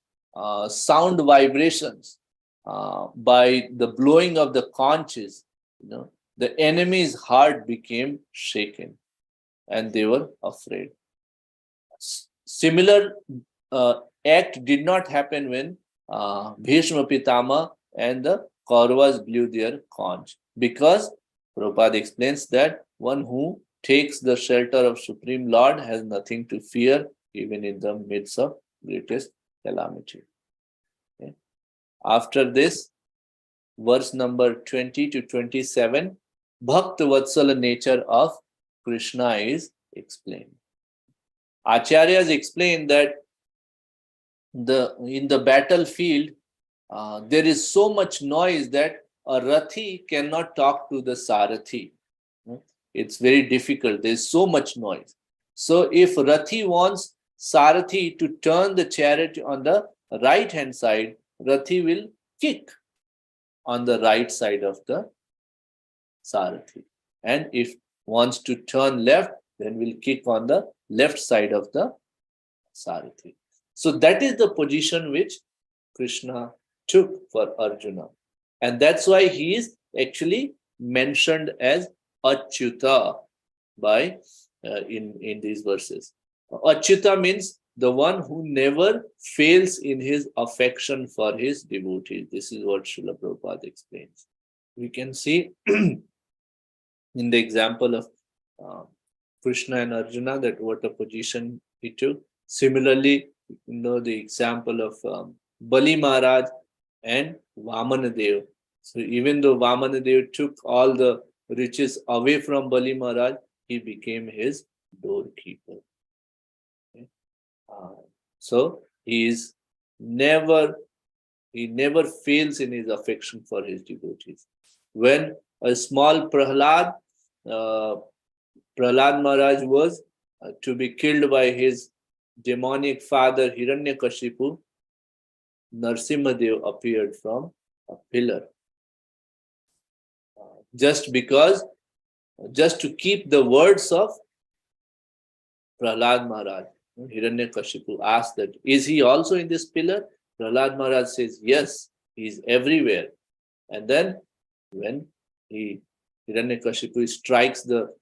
sound vibrations by the blowing of the conches, the enemy's heart became shaken. And they were afraid. Similar act did not happen when Bhishma Pitama and the Kauravas blew their conch, because Prabhupada explains that one who takes the shelter of Supreme Lord has nothing to fear, even in the midst of greatest calamity. Okay. After this, verse number 20 to 27, Bhakta Vatsala nature of Krishna is explained. Acharyas explain that in the battlefield, there is so much noise that a Rathi cannot talk to the Sarathi. It's very difficult. There's so much noise. So if Rathi wants Sarathi to turn the chariot on the right hand side, Rathi will kick on the right side of the Sarathi. And if wants to turn left, then will kick on the left side of the Sarathi. So that is the position which Krishna took for Arjuna. And that's why he is actually mentioned as Achyuta by in these verses. Achyuta means the one who never fails in his affection for his devotees. This is what Srila Prabhupada explains. We can see in the example of Krishna and Arjuna that what a position he took. Similarly, the example of Bali Maharaj and Vamanadev. So even though Vamanadev took all the riches away from Bali Maharaj, he became his doorkeeper. Okay? So he never fails in his affection for his devotees. When a small Prahlad Maharaj was to be killed by his demonic father Hiranyakashipu, Narsimhadev appeared from a pillar just to keep the words of Prahlad Maharaj. Hiranyakashipu asked that, is he also in this pillar? Prahlad Maharaj says, yes, he is everywhere. And then when Hiranyakashipu strikes the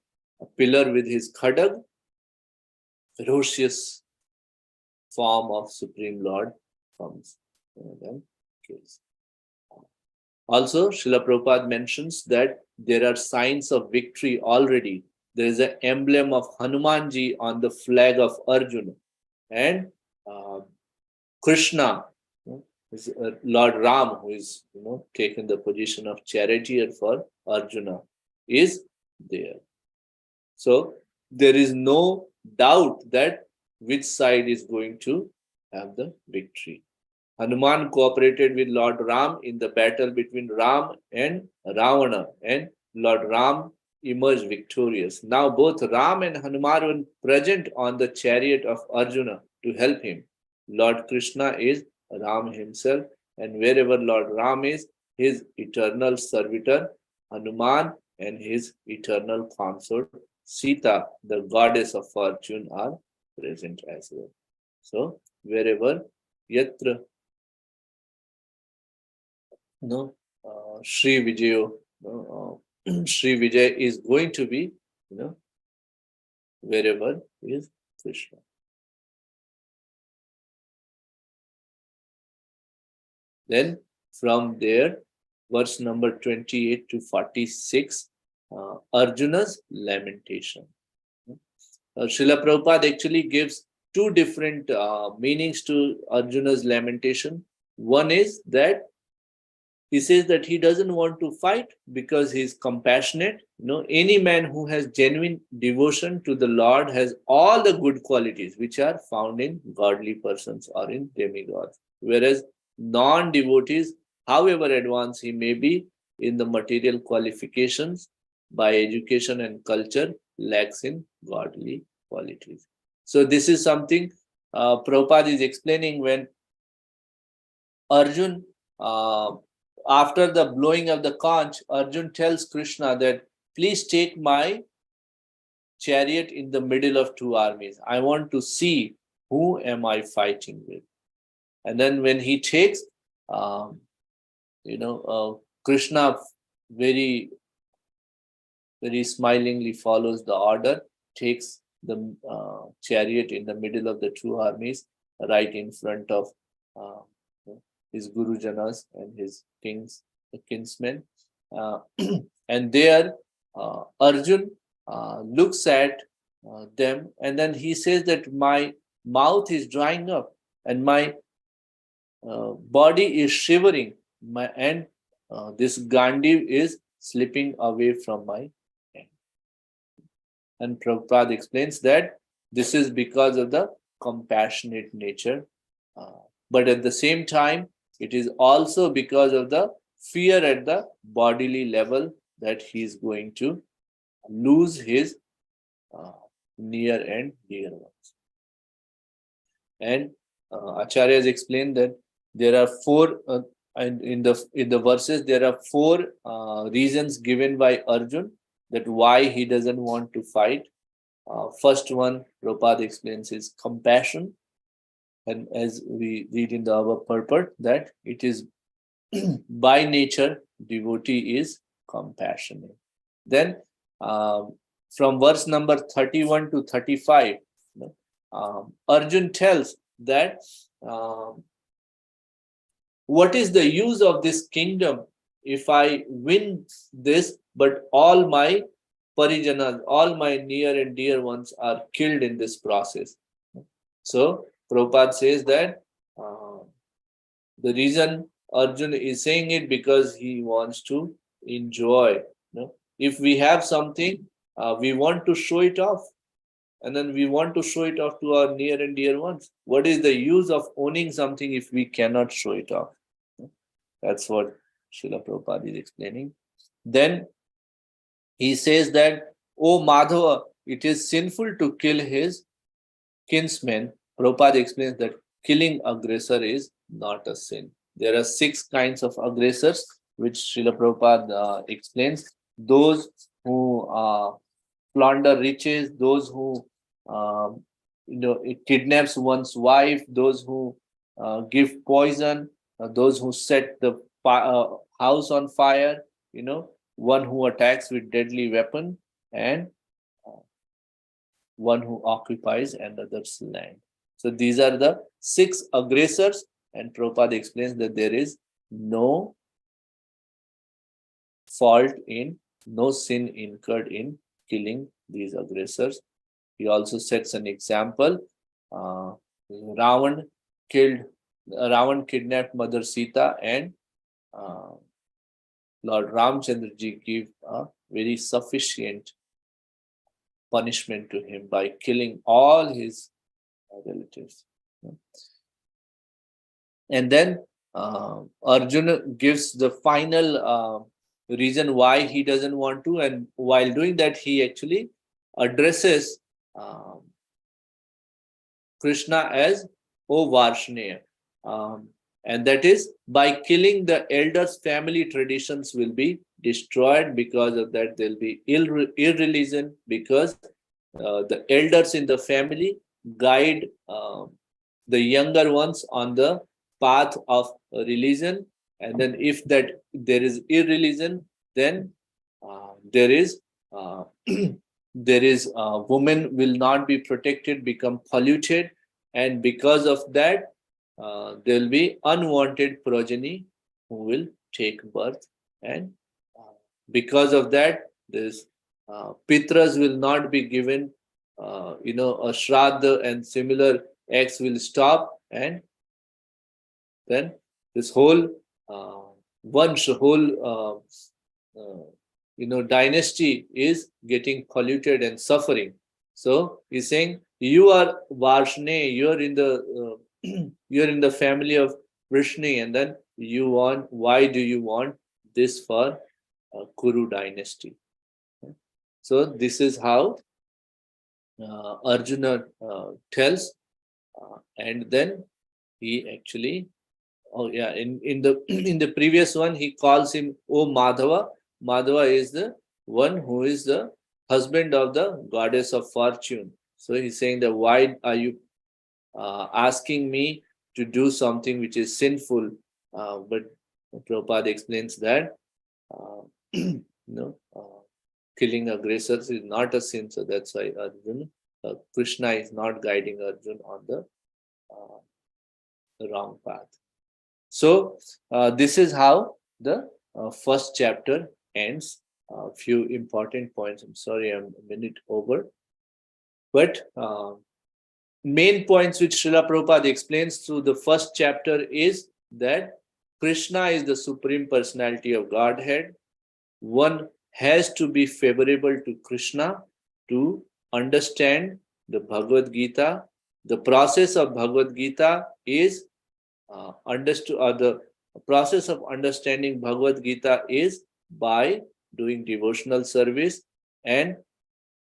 pillar with his khadag, ferocious form of Supreme Lord comes and then kills. Also, Srila Prabhupada mentions that there are signs of victory already. There is an emblem of Hanumanji on the flag of Arjuna. And Krishna, Lord Ram, who is taken the position of charioteer for Arjuna, is there. So there is no doubt that which side is going to have the victory. Hanuman cooperated with Lord Ram in the battle between Ram and Ravana, and Lord Ram emerged victorious. Now both Ram and Hanuman were present on the chariot of Arjuna to help him. Lord Krishna is Ram himself, and wherever Lord Ram is, his eternal servitor Hanuman and his eternal consort Sita, the goddess of fortune, are present as well. So wherever yatra Sri Vijayo, Sri Vijay is going to be, wherever is Krishna. Then from there, verse number 28 to 46, Arjuna's lamentation. Srila Prabhupada actually gives two different meanings to Arjuna's lamentation. One is that he says that he doesn't want to fight because he's compassionate. Any man who has genuine devotion to the Lord has all the good qualities which are found in godly persons or in demigods. Whereas non-devotees, however advanced he may be in the material qualifications, by education and culture, lacks in godly qualities. So this is something Prabhupada is explaining when Arjun, after the blowing of the conch, Arjun tells Krishna that, please take my chariot in the middle of two armies. I want to see who am I fighting with. And then when he takes, Krishna very, very smilingly follows the order, takes the chariot in the middle of the two armies, right in front of his Guru Janas and his kinsmen. And there Arjun looks at them, and then he says that my mouth is drying up and my body is shivering, and this Gandiv is slipping away from my hand. And Prabhupada explains that this is because of the compassionate nature, but at the same time, it is also because of the fear at the bodily level that he is going to lose his near and dear ones. And Acharya has explained that there are four, in the verses, there are four reasons given by Arjun that why he doesn't want to fight. First one, Prabhupada explains, is compassion. And as we read in the above purport, that it is by nature, devotee is compassionate. Then from verse number 31 to 35, Arjun tells that what is the use of this kingdom if I win this, but all my parijanas, all my near and dear ones are killed in this process. So Prabhupada says that the reason Arjuna is saying it because he wants to enjoy. If we have something, we want to show it off. and then we want to show it off to our near and dear ones. What is the use of owning something if we cannot show it off? That's what Srila Prabhupada is explaining. Then he says that, "O Madhava, it is sinful to kill his kinsmen." Prabhupada explains that killing aggressor is not a sin. There are 6 kinds of aggressors, which Srila Prabhupada explains. Those who plunder riches, those who kidnaps one's wife, those who give poison, those who set the house on fire, one who attacks with deadly weapon, and one who occupies another's land. So these are the 6 aggressors, and Prabhupada explains that there is no sin incurred in killing these aggressors. He also sets an example. Ravan kidnapped Mother Sita, and Lord Ramchandra ji gave a very sufficient punishment to him by killing all his relatives. And then Arjuna gives the final reason why he doesn't want to, and while doing that, he actually addresses Krishna as O Varshneya. And that is, by killing the elders, family traditions will be destroyed. Because of that, there will be irreligion, because the elders in the family guide the younger ones on the path of religion. And then if there is irreligion, then there is women will not be protected, become polluted, and because of that, there will be unwanted progeny who will take birth, and because of that, this pitras will not be given, a shraddha and similar acts will stop, and then this whole dynasty is getting polluted and suffering. So he's saying, you are Varshne, you're in the you're in the family of Vrishni, and then why do you want this for Kuru dynasty? So this is how Arjuna tells, and then he actually, in the previous one, he calls him O Madhava. Madhava is the one who is the husband of the goddess of fortune. So he's saying that, why are you asking me to do something which is sinful? But Prabhupada explains that killing aggressors is not a sin. So that's why Krishna is not guiding Arjuna on the wrong path. So this is how the first chapter ends. A few important points. I'm sorry, I'm a minute over. But main points which Srila Prabhupada explains through the first chapter is that Krishna is the Supreme Personality of Godhead. One has to be favorable to Krishna to understand the Bhagavad Gita. The process of Bhagavad Gita is the process of understanding Bhagavad Gita is by doing devotional service and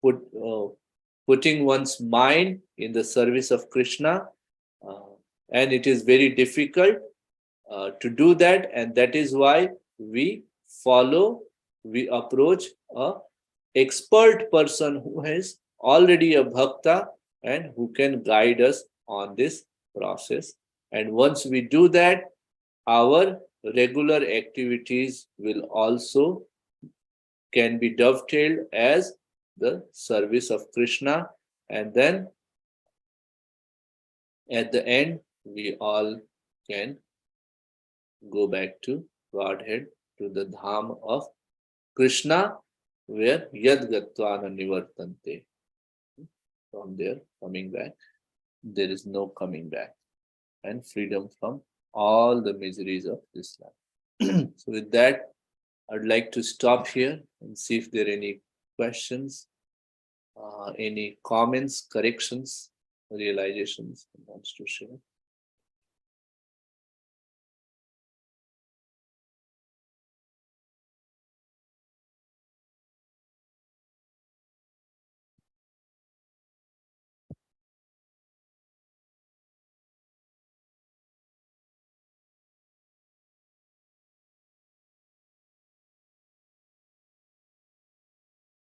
putting one's mind in the service of Krishna. And it is very difficult to do that, and that is why we approach a expert person who is already a bhakta and who can guide us on this process. And once we do that, our regular activities will also can be dovetailed as the service of Krishna, and then at the end we all can go back to Godhead, to the dham of Krishna, where yad gatvana nivartante. From there, coming back, there is no coming back, and freedom from all the miseries of this life. So with that, I'd like to stop here and see if there are any questions. Any comments, corrections, realizations he wants to share?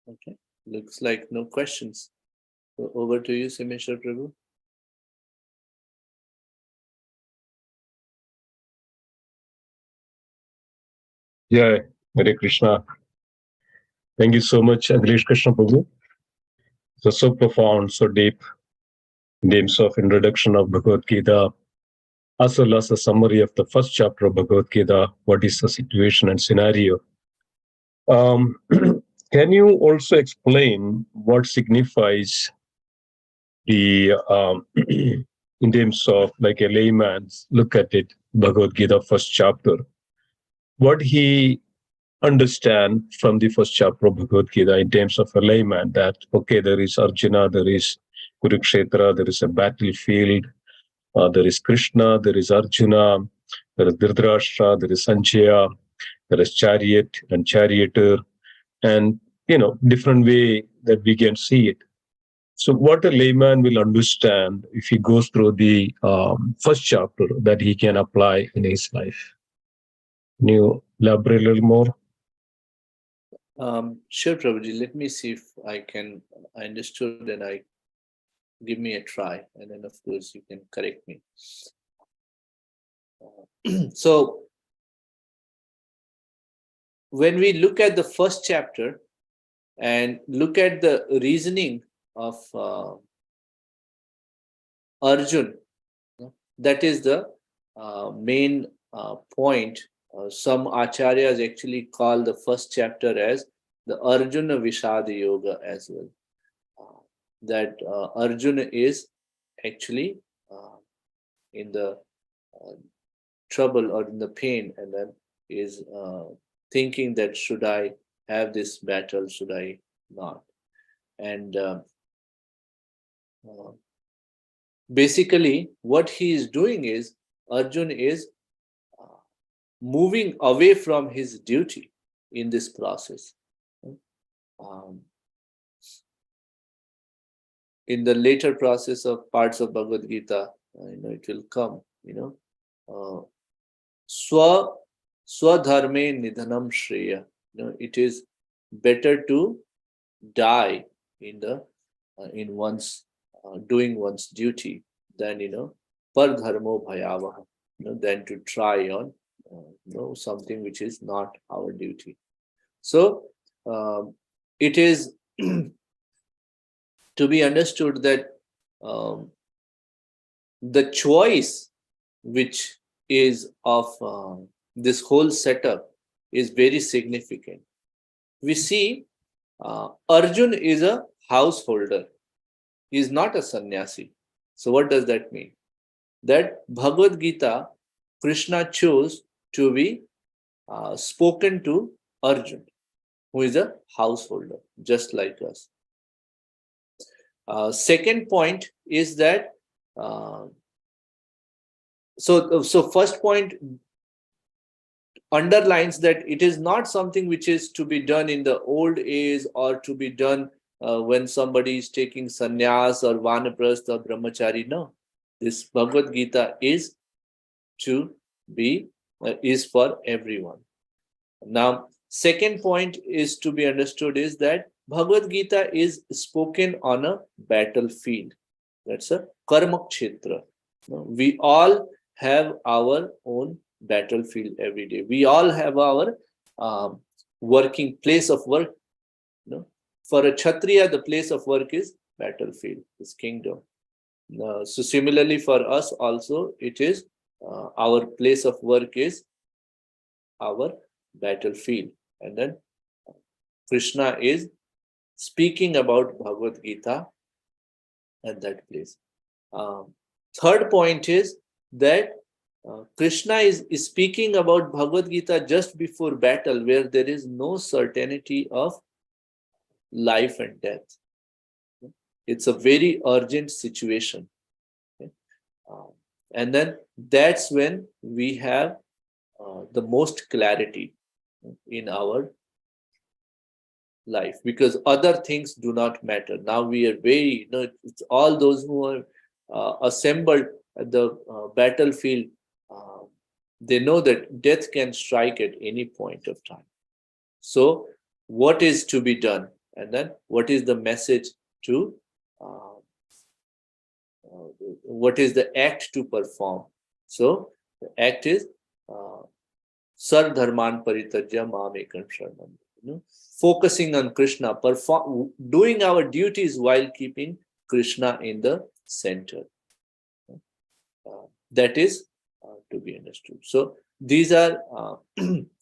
Okay, looks like no questions. So over to you, Simeshwar Prabhu. Yeah, Hare Krishna. Thank you so much, Akhilesh Krishna Prabhu. So, so profound, so deep in terms of introduction of Bhagavad Gita, as well as a summary of the first chapter of Bhagavad Gita, what is the situation and scenario. Can you also explain what signifies the, in terms of like a layman's look at it, Bhagavad Gita first chapter, what he understand from the first chapter of Bhagavad Gita in terms of a layman, that, okay, there is Arjuna, there is Kurukshetra, there is a battlefield, there is Krishna, there is Arjuna, there is Dhritarashtra, there is Sanjaya, there is chariot and charioteer, and, different way that we can see it. So what a layman will understand if he goes through the first chapter that he can apply in his life. Can you elaborate a little more? Sure, Prabhuji. Let me see if I understood and give me a try. And then, of course, you can correct me. So, when we look at the first chapter and look at the reasoning of Arjun, that is the main point. Some acharyas actually call the first chapter as the Arjuna Vishad Yoga as well. That Arjuna is actually in the trouble or in the pain, and then is thinking that should I have this battle, should I not? And basically what he is doing is Arjun is moving away from his duty in this process. In the later process of parts of Bhagavad Gita, it will come, swadharme nidhanam shreya. It is better to die in one's doing one's duty than par dharmo bhayavaha, than to try on something which is not our duty. So it is to be understood that the choice which is of this whole setup is very significant. We see Arjun is a householder. He is not a sannyasi. So what does that mean? That Bhagavad Gita, Krishna chose to be spoken to Arjun, who is a householder, just like us. Second point is that so first point underlines that it is not something which is to be done in the old age or to be done when somebody is taking sannyas or vanaprastha or brahmachari. No, this Bhagavad Gita is to be is for everyone. Now, second point is to be understood is that Bhagavad Gita is spoken on a battlefield. That's a karma kshetra. We all have our own battlefield every day. We all have our working place of work. For a Kshatriya, the place of work is battlefield, is kingdom. So similarly for us also, it is our place of work is our battlefield. And then Krishna is speaking about Bhagavad Gita at that place. Third point is that Krishna is speaking about Bhagavad Gita just before battle, where there is no certainty of life and death. It's a very urgent situation. Okay? And then that's when we have the most clarity in our life, because other things do not matter. Now we are very, it's all those who are assembled at the battlefield, they know that death can strike at any point of time. So what is to be done? And then what is the message to, what is the act to perform? So the act is Sar Dharman Paritajya Mam Ekam Sharanam. Focusing on Krishna, doing our duties while keeping Krishna in the center. That is to be understood. So these are,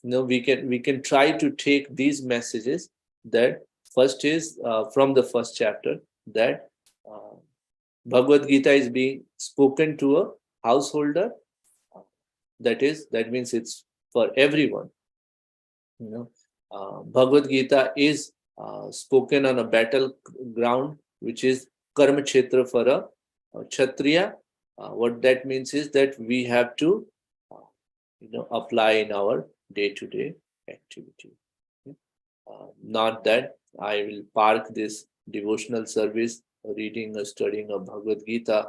we can try to take these messages. That first is from the first chapter, that Bhagavad Gita is being spoken to a householder. That means it's for everyone. Bhagavad Gita is spoken on a battleground, which is Karma Kshetra for a Kshatriya. What that means is that we have to, apply in our day-to-day activity. Not that I will park this devotional service, reading or studying of Bhagavad Gita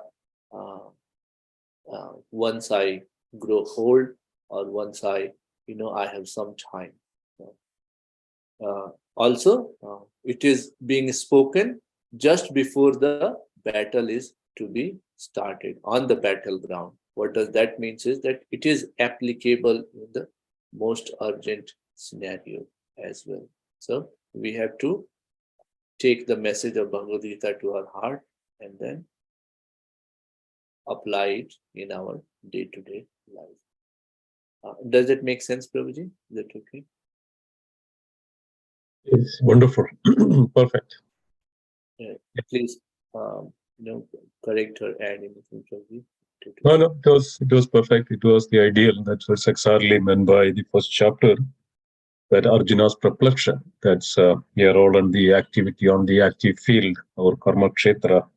once I grow old, or once I have some time. Also, it is being spoken just before the battle is to be started on the battleground. What does that mean is that it is applicable in the most urgent scenario as well. So we have to take the message of Bhagavad Gita to our heart and then apply it in our day-to-day life. Does that make sense, Prabhuji? Is that okay? It's wonderful. Perfect. Yeah. Please, correct or add anything, Prabhuji. No, it was perfect. It was the ideal. That's what's exactly meant by the first chapter, that Arjuna's perplexion. That's we are all on the activity, on the active field, our karma kshetra.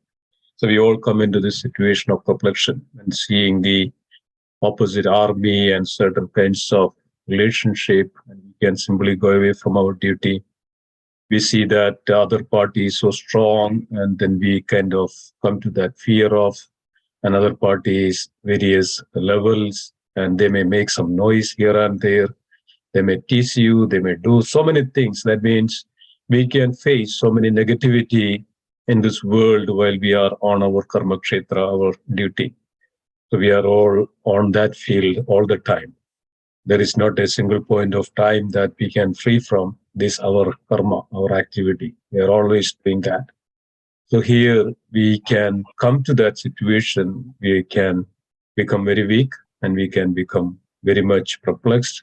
So we all come into this situation of perplexion and seeing the opposite army and certain kinds of relationship, and we can simply go away from our duty. We see that the other party is so strong, and then we kind of come to that fear of another party's various levels, and they may make some noise here and there. They may tease you, they may do so many things. That means we can face so many negativity in this world while we are on our karma kshetra, our duty. So we are all on that field all the time. There is not a single point of time that we can free from this, our karma, our activity. We are always doing that. So here we can come to that situation. We can become very weak, and we can become very much perplexed.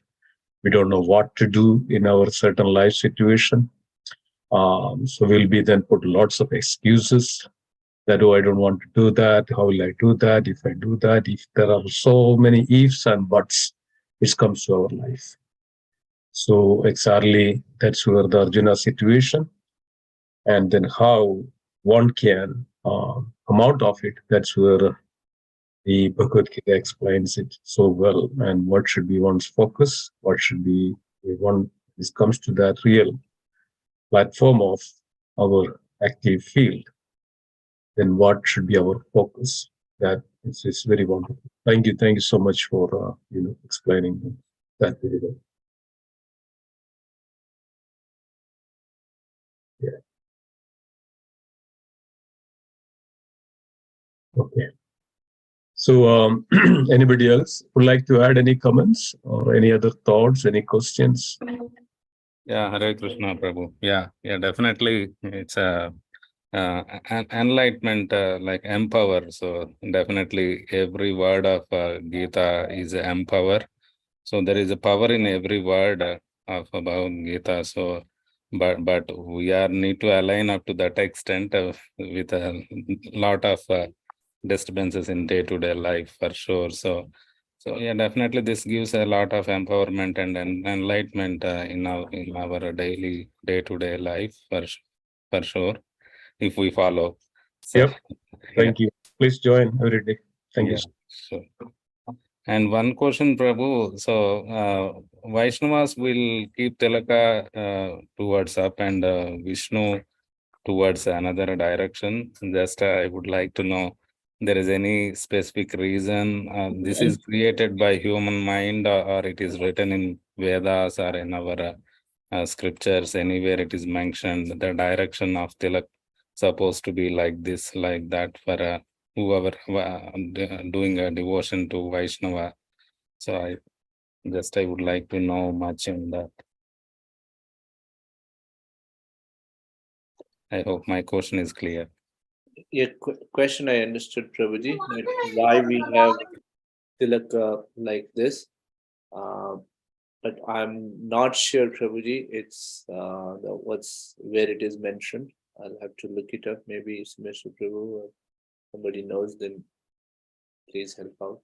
We don't know what to do in our certain life situation. So we'll be then put lots of excuses that, oh, I don't want to do that. How will I do that? If I do that, if there are so many ifs and buts, which comes to our life. So exactly that's where the Arjuna situation, and then how one can come out of it. That's where the Bhagavad Gita explains it so well. And what should be one's focus? What should be one? This comes to that real platform of our active field. Then what should be our focus? That is very wonderful. Thank you so much for explaining that very well. Yeah. Okay. So, anybody else would like to add any comments or any other thoughts, any questions? Yeah, Hare Krishna, Prabhu. Yeah, definitely. It's an enlightenment, like empower. So definitely every word of Gita is empower. So there is a power in every word of Bhagavad Gita. So, but we need to align up to that extent with a lot of disturbances in day-to-day life, for sure. So yeah, definitely this gives a lot of empowerment and enlightenment in our daily day-to-day life, for sure, if we follow. So, Yep. Thank you. Please join every day. Thank you. Sure. And one question, Prabhu. So, Vaishnavas will keep Tilaka towards up and Vishnu towards another direction. Just I would like to know there is any specific reason this is created by human mind, or it is written in Vedas or in our scriptures, anywhere it is mentioned the direction of Tilak supposed to be like this, like that for whoever doing a devotion to Vaishnava. So I would like to know much in that. I hope my question is clear. Your question I understood, Prabhuji, that why we have Tilak like this. But I'm not sure, Prabhuji. It's where it is mentioned. I'll have to look it up. Maybe it's Mr. Prabhu or somebody knows, then please help out.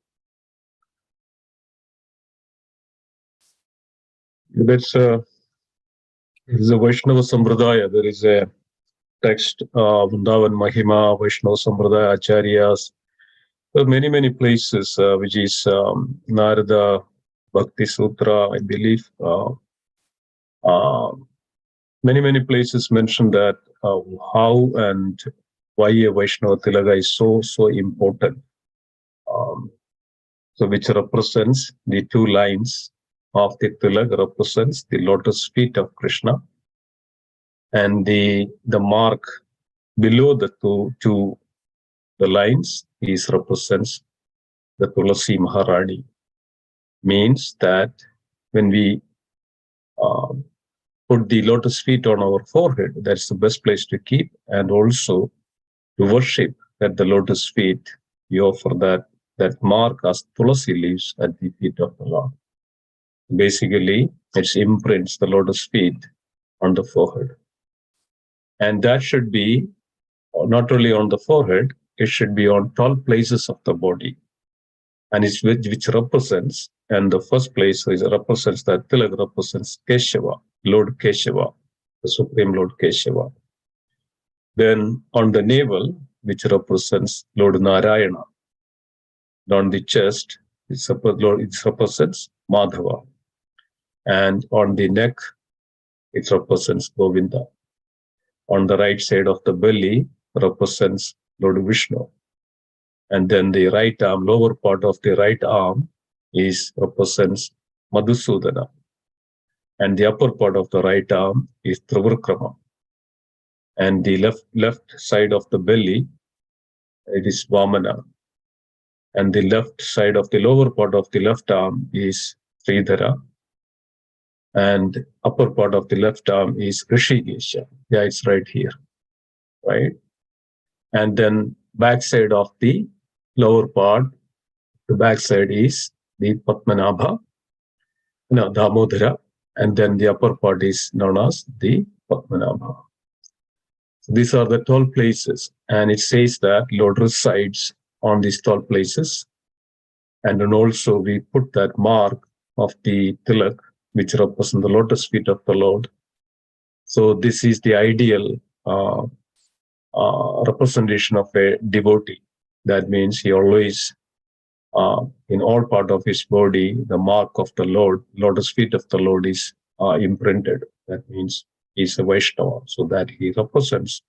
That's a Vaishnava Sampradaya. There is a text, Vrindavan Mahima, Vaishnava Sampradaya, Acharyas. There are many places, which is Narada Bhakti Sutra, I believe. Many places mention that how and why a Vaishnava Tilaka is so important. So which represents the two lines of the Tilak represents the lotus feet of Krishna, and the mark below the two the lines is represents the Tulasi Maharani. Means that when we put the lotus feet on our forehead, that's the best place to keep, and also to worship at the lotus feet, you offer that mark as Tulasi leaves at the feet of the Lord. Basically, it imprints the lotus feet on the forehead. And that should be not only on the forehead, it should be on 12 places of the body. And it's which represents, and the first place is represents that Tilak represents Keshava, Lord Keshava, the Supreme Lord Keshava. Then on the navel, which represents Lord Narayana. And on the chest, it represents Madhava. And on the neck, it represents Govinda. On the right side of the belly represents Lord Vishnu. And then the right arm, lower part of the right arm represents Madhusudana. And the upper part of the right arm is Trivikrama. And the left side of the belly, it is Vamana. And the left side of the lower part of the left arm is Sridhara. And upper part of the left arm is Rishikesha. Yeah, it's right here, right? And then back side of the lower part, the back side is the Padmanabha, Damodara, and then the upper part is known as the Padmanabha. So these are the 12 places, and it says that Lord resides on these 12 places. And then also we put that mark of the Tilak, which represents the lotus feet of the Lord. So this is the ideal representation of a devotee. That means he always, in all part of his body, the mark of the Lord, lotus feet of the Lord is imprinted. That means he's a Vaishnava, so that he represents,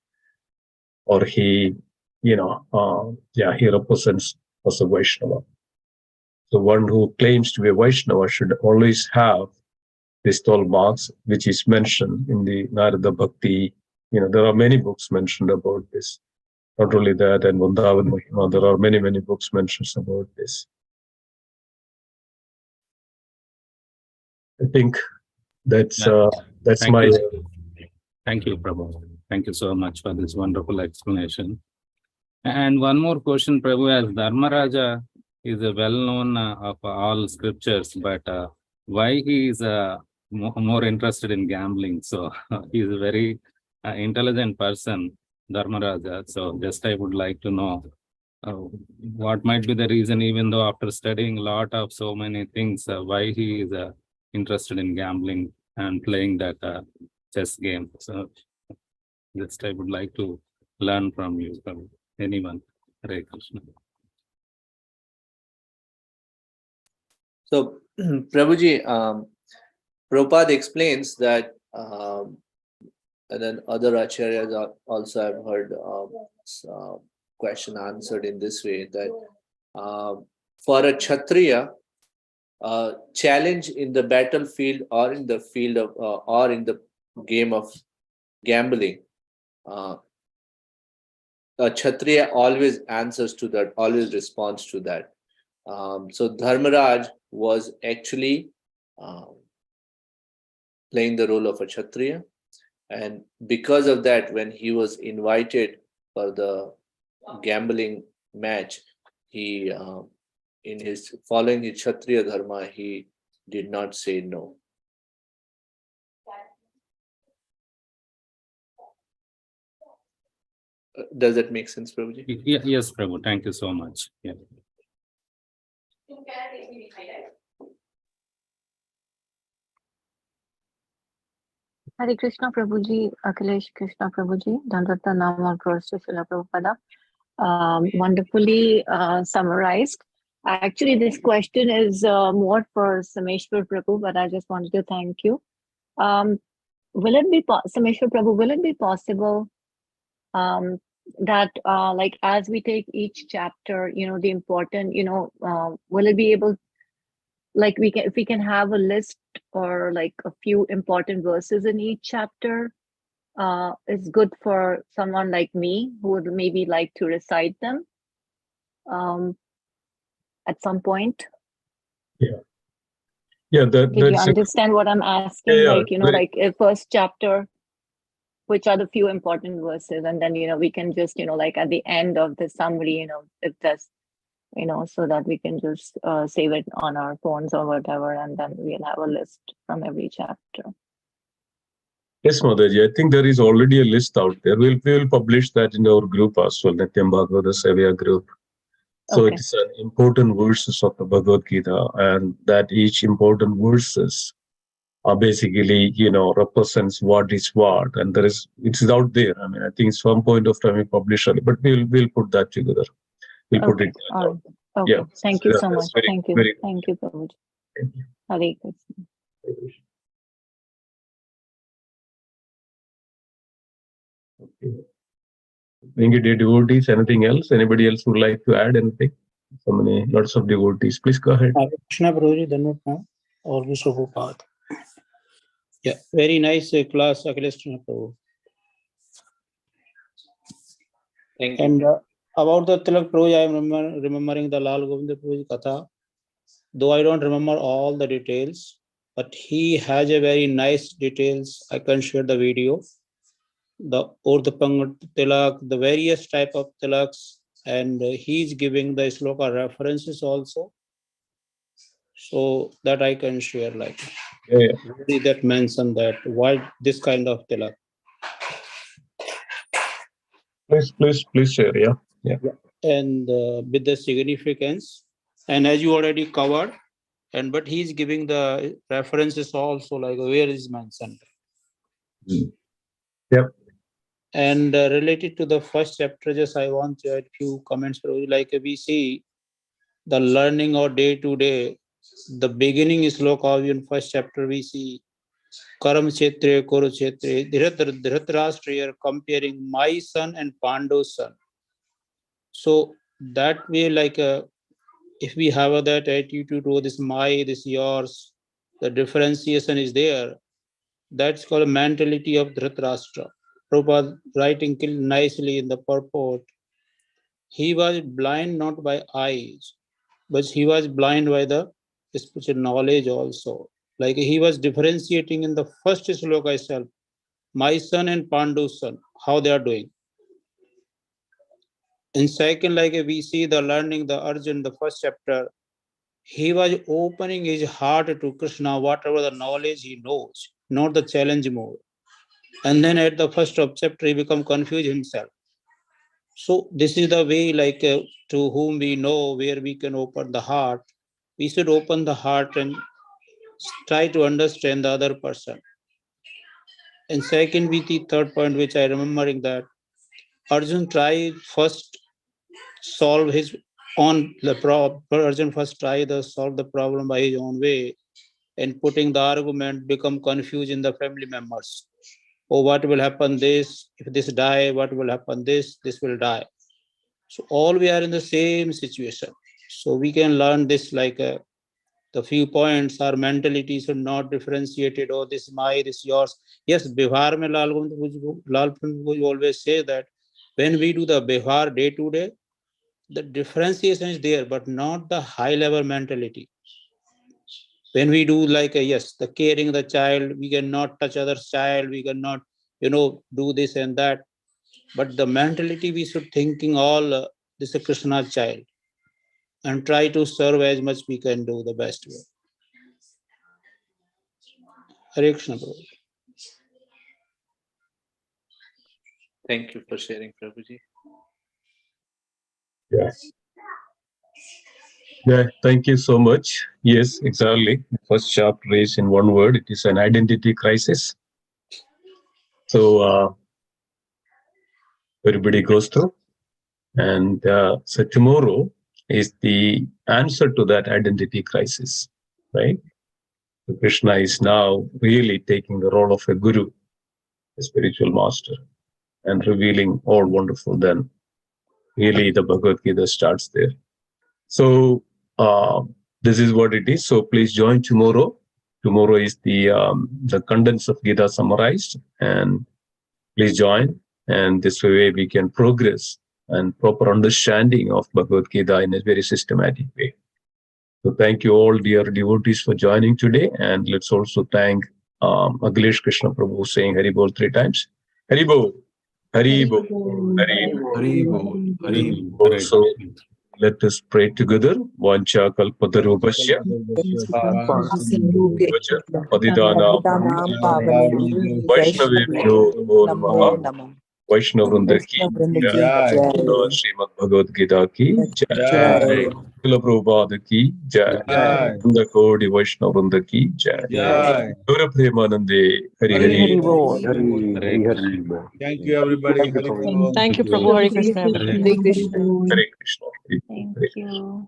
or he represents as a Vaishnava. So one who claims to be a Vaishnava should always have these 12 marks, which is mentioned in the Narada Bhakti. There are many books mentioned about this. Not only that, and Vrindavan Mahima, there are many books mentioned about this. I think that's my. Thank you, Prabhu. Thank you so much for this wonderful explanation. And one more question, Prabhu, as Dharmaraja is a well-known of all scriptures, but why he is more interested in gambling? So he is a very intelligent person, Dharmaraja. So just I would like to know what might be the reason, even though after studying a lot of so many things, why he is interested in gambling and playing that chess game. So just I would like to learn from you, Prabhu. Anyone. Hare Krishna. So, Prabhuji, Prabhupada explains that, and then other acharyas also have heard question answered in this way, that for a Kshatriya, challenge in the battlefield or in the field of or in the game of gambling, a Kshatriya always answers to that, always responds to that. So Dharmaraj was actually playing the role of a Kshatriya, and because of that, when he was invited for the gambling match, he in his following his Kshatriya dharma, he did not say no. Does that make sense, Prabhuji? Yes, Prabhu. Thank you so much. Yeah. Hare Krishna Prabhuji, Akhilesh Krishna Prabhuji, Dandata Nama Krishna Srila Prabhupada. Wonderfully summarized. Actually, this question is more for Sameshwar Prabhu, but I just wanted to thank you. Will it be, Sameshwar Prabhu, will it be possible that like as we take each chapter, the important, will it be able, like if we can have a list or like a few important verses in each chapter, is good for someone like me who would maybe like to recite them at some point. Yeah, Did you that's understand what I'm asking? Yeah, like, very- like a first chapter, which are the few important verses, and then, we can just, like at the end of the summary, if there's, so that we can just save it on our phones or whatever, and then we'll have a list from every chapter. Yes, Mataji. I think there is already a list out there. We'll publish that in our group as well, the Bhagavad Sevya group. So Okay. it's an important verses of the Bhagavad Gita, and that each important verses are basically, represents what is what, and it's out there. I mean, I think some point of time we publish it, but we'll put that together. We'll put Okay. it. All right. Okay. Yeah. Thank you Yeah, so that's much. very, Thank you. very good. Thank you, Prabhuji. Thank you. Hare Krishna. Okay. Any devotees, anything else? Anybody else would like to add anything? Lots of devotees. Please go ahead. Krishna Prabhuji, Dhanvat or Prabhupada. Yeah, very nice class, Akhilesh Krishna Prabhu. Thank you. And about the Tilak Prabhuji, I am remembering the Lal Govinda Prabhuji Katha. Though I don't remember all the details, but he has a very nice details. I can share the video. The Urdhapang Tilak, the various type of tilaks, and he's giving the sloka references also. So that I can share, like really that mention that why this kind of tilak. Please share. Yeah. And with the significance, and as you already covered, but he's giving the references also, like where is mentioned. Yep. And related to the first chapter, just I want to add few comments. Like we see the learning or day to day, the beginning is sloka in first chapter. We see Karam Kshetre, Kuru Kshetre, Dhritarashtra comparing my son and Pandu's son. So that way, like if we have that attitude, oh, this my, this yours, the differentiation is there. That's called a mentality of Dhritarashtra. Prabhupada writing nicely in the purport. He was blind not by eyes, but he was blind by the spiritual knowledge also. Like he was differentiating in the first sloka itself, my son and Pandu's son, how they are doing. In second, like we see the learning, the Arjun, the first chapter, he was opening his heart to Krishna, whatever the knowledge he knows, not the challenge mode. And then at the first of chapter, he become confused himself. So this is the way, like to whom we know where we can open the heart. We should open the heart and try to understand the other person. And second, with the third point, which I remembering that Arjun tried first solve his own the problem. Arjun first tried to solve the problem by his own way, and putting the argument become confused in the family members. Oh, what will happen this? If this die, what will happen this? This will die. So all we are in the same situation. So we can learn this like the few points. Our mentality should not differentiated. Oh, this is my, this is yours. Yes, Bihar mein Lal would always say that when we do the Bihar day to day, the differentiation is there, but not the high level mentality. When we do like yes, the caring the child, we cannot touch other's child, we cannot, do this and that. But the mentality we should thinking all this is Krishna's child, and try to serve as much we can do the best way. Hare Krishna. Thank you for sharing, Prabhuji. Yeah, thank you so much. Yes, exactly. The first chapter is in one word. It is an identity crisis. So everybody goes through. And so tomorrow is the answer to that identity crisis, right? So Krishna is now really taking the role of a guru, a spiritual master, and revealing all wonderful. Then really the Bhagavad Gita starts there. So this is what it is. So please join tomorrow. Tomorrow is the contents of Gita summarized, and please join. And this way we can progress and proper understanding of Bhagavad Gita in a very systematic way. So thank you all, dear devotees, for joining today. And let's also thank Akhilesh Krishna Prabhu saying Hari Bol 3 times. Hari Bol, Hari Bol, Hari Bol, Hari Bol, Hari Bol. Also, let us pray together. Vancha kalpatarubhasya padidana Vaishnavebhyo namo namaha. Vaishnavrinda ki jai. Srimad Bhagavad Gita ki jai. Srila Prabhupada ki jai. Vrinda Kodi Vaishnavrinda ki jai. Gaura Premanande Hari Hari. Thank you, everybody. Thank you, Prabhu. Hare Krishna. Hare Krishna. Thank you.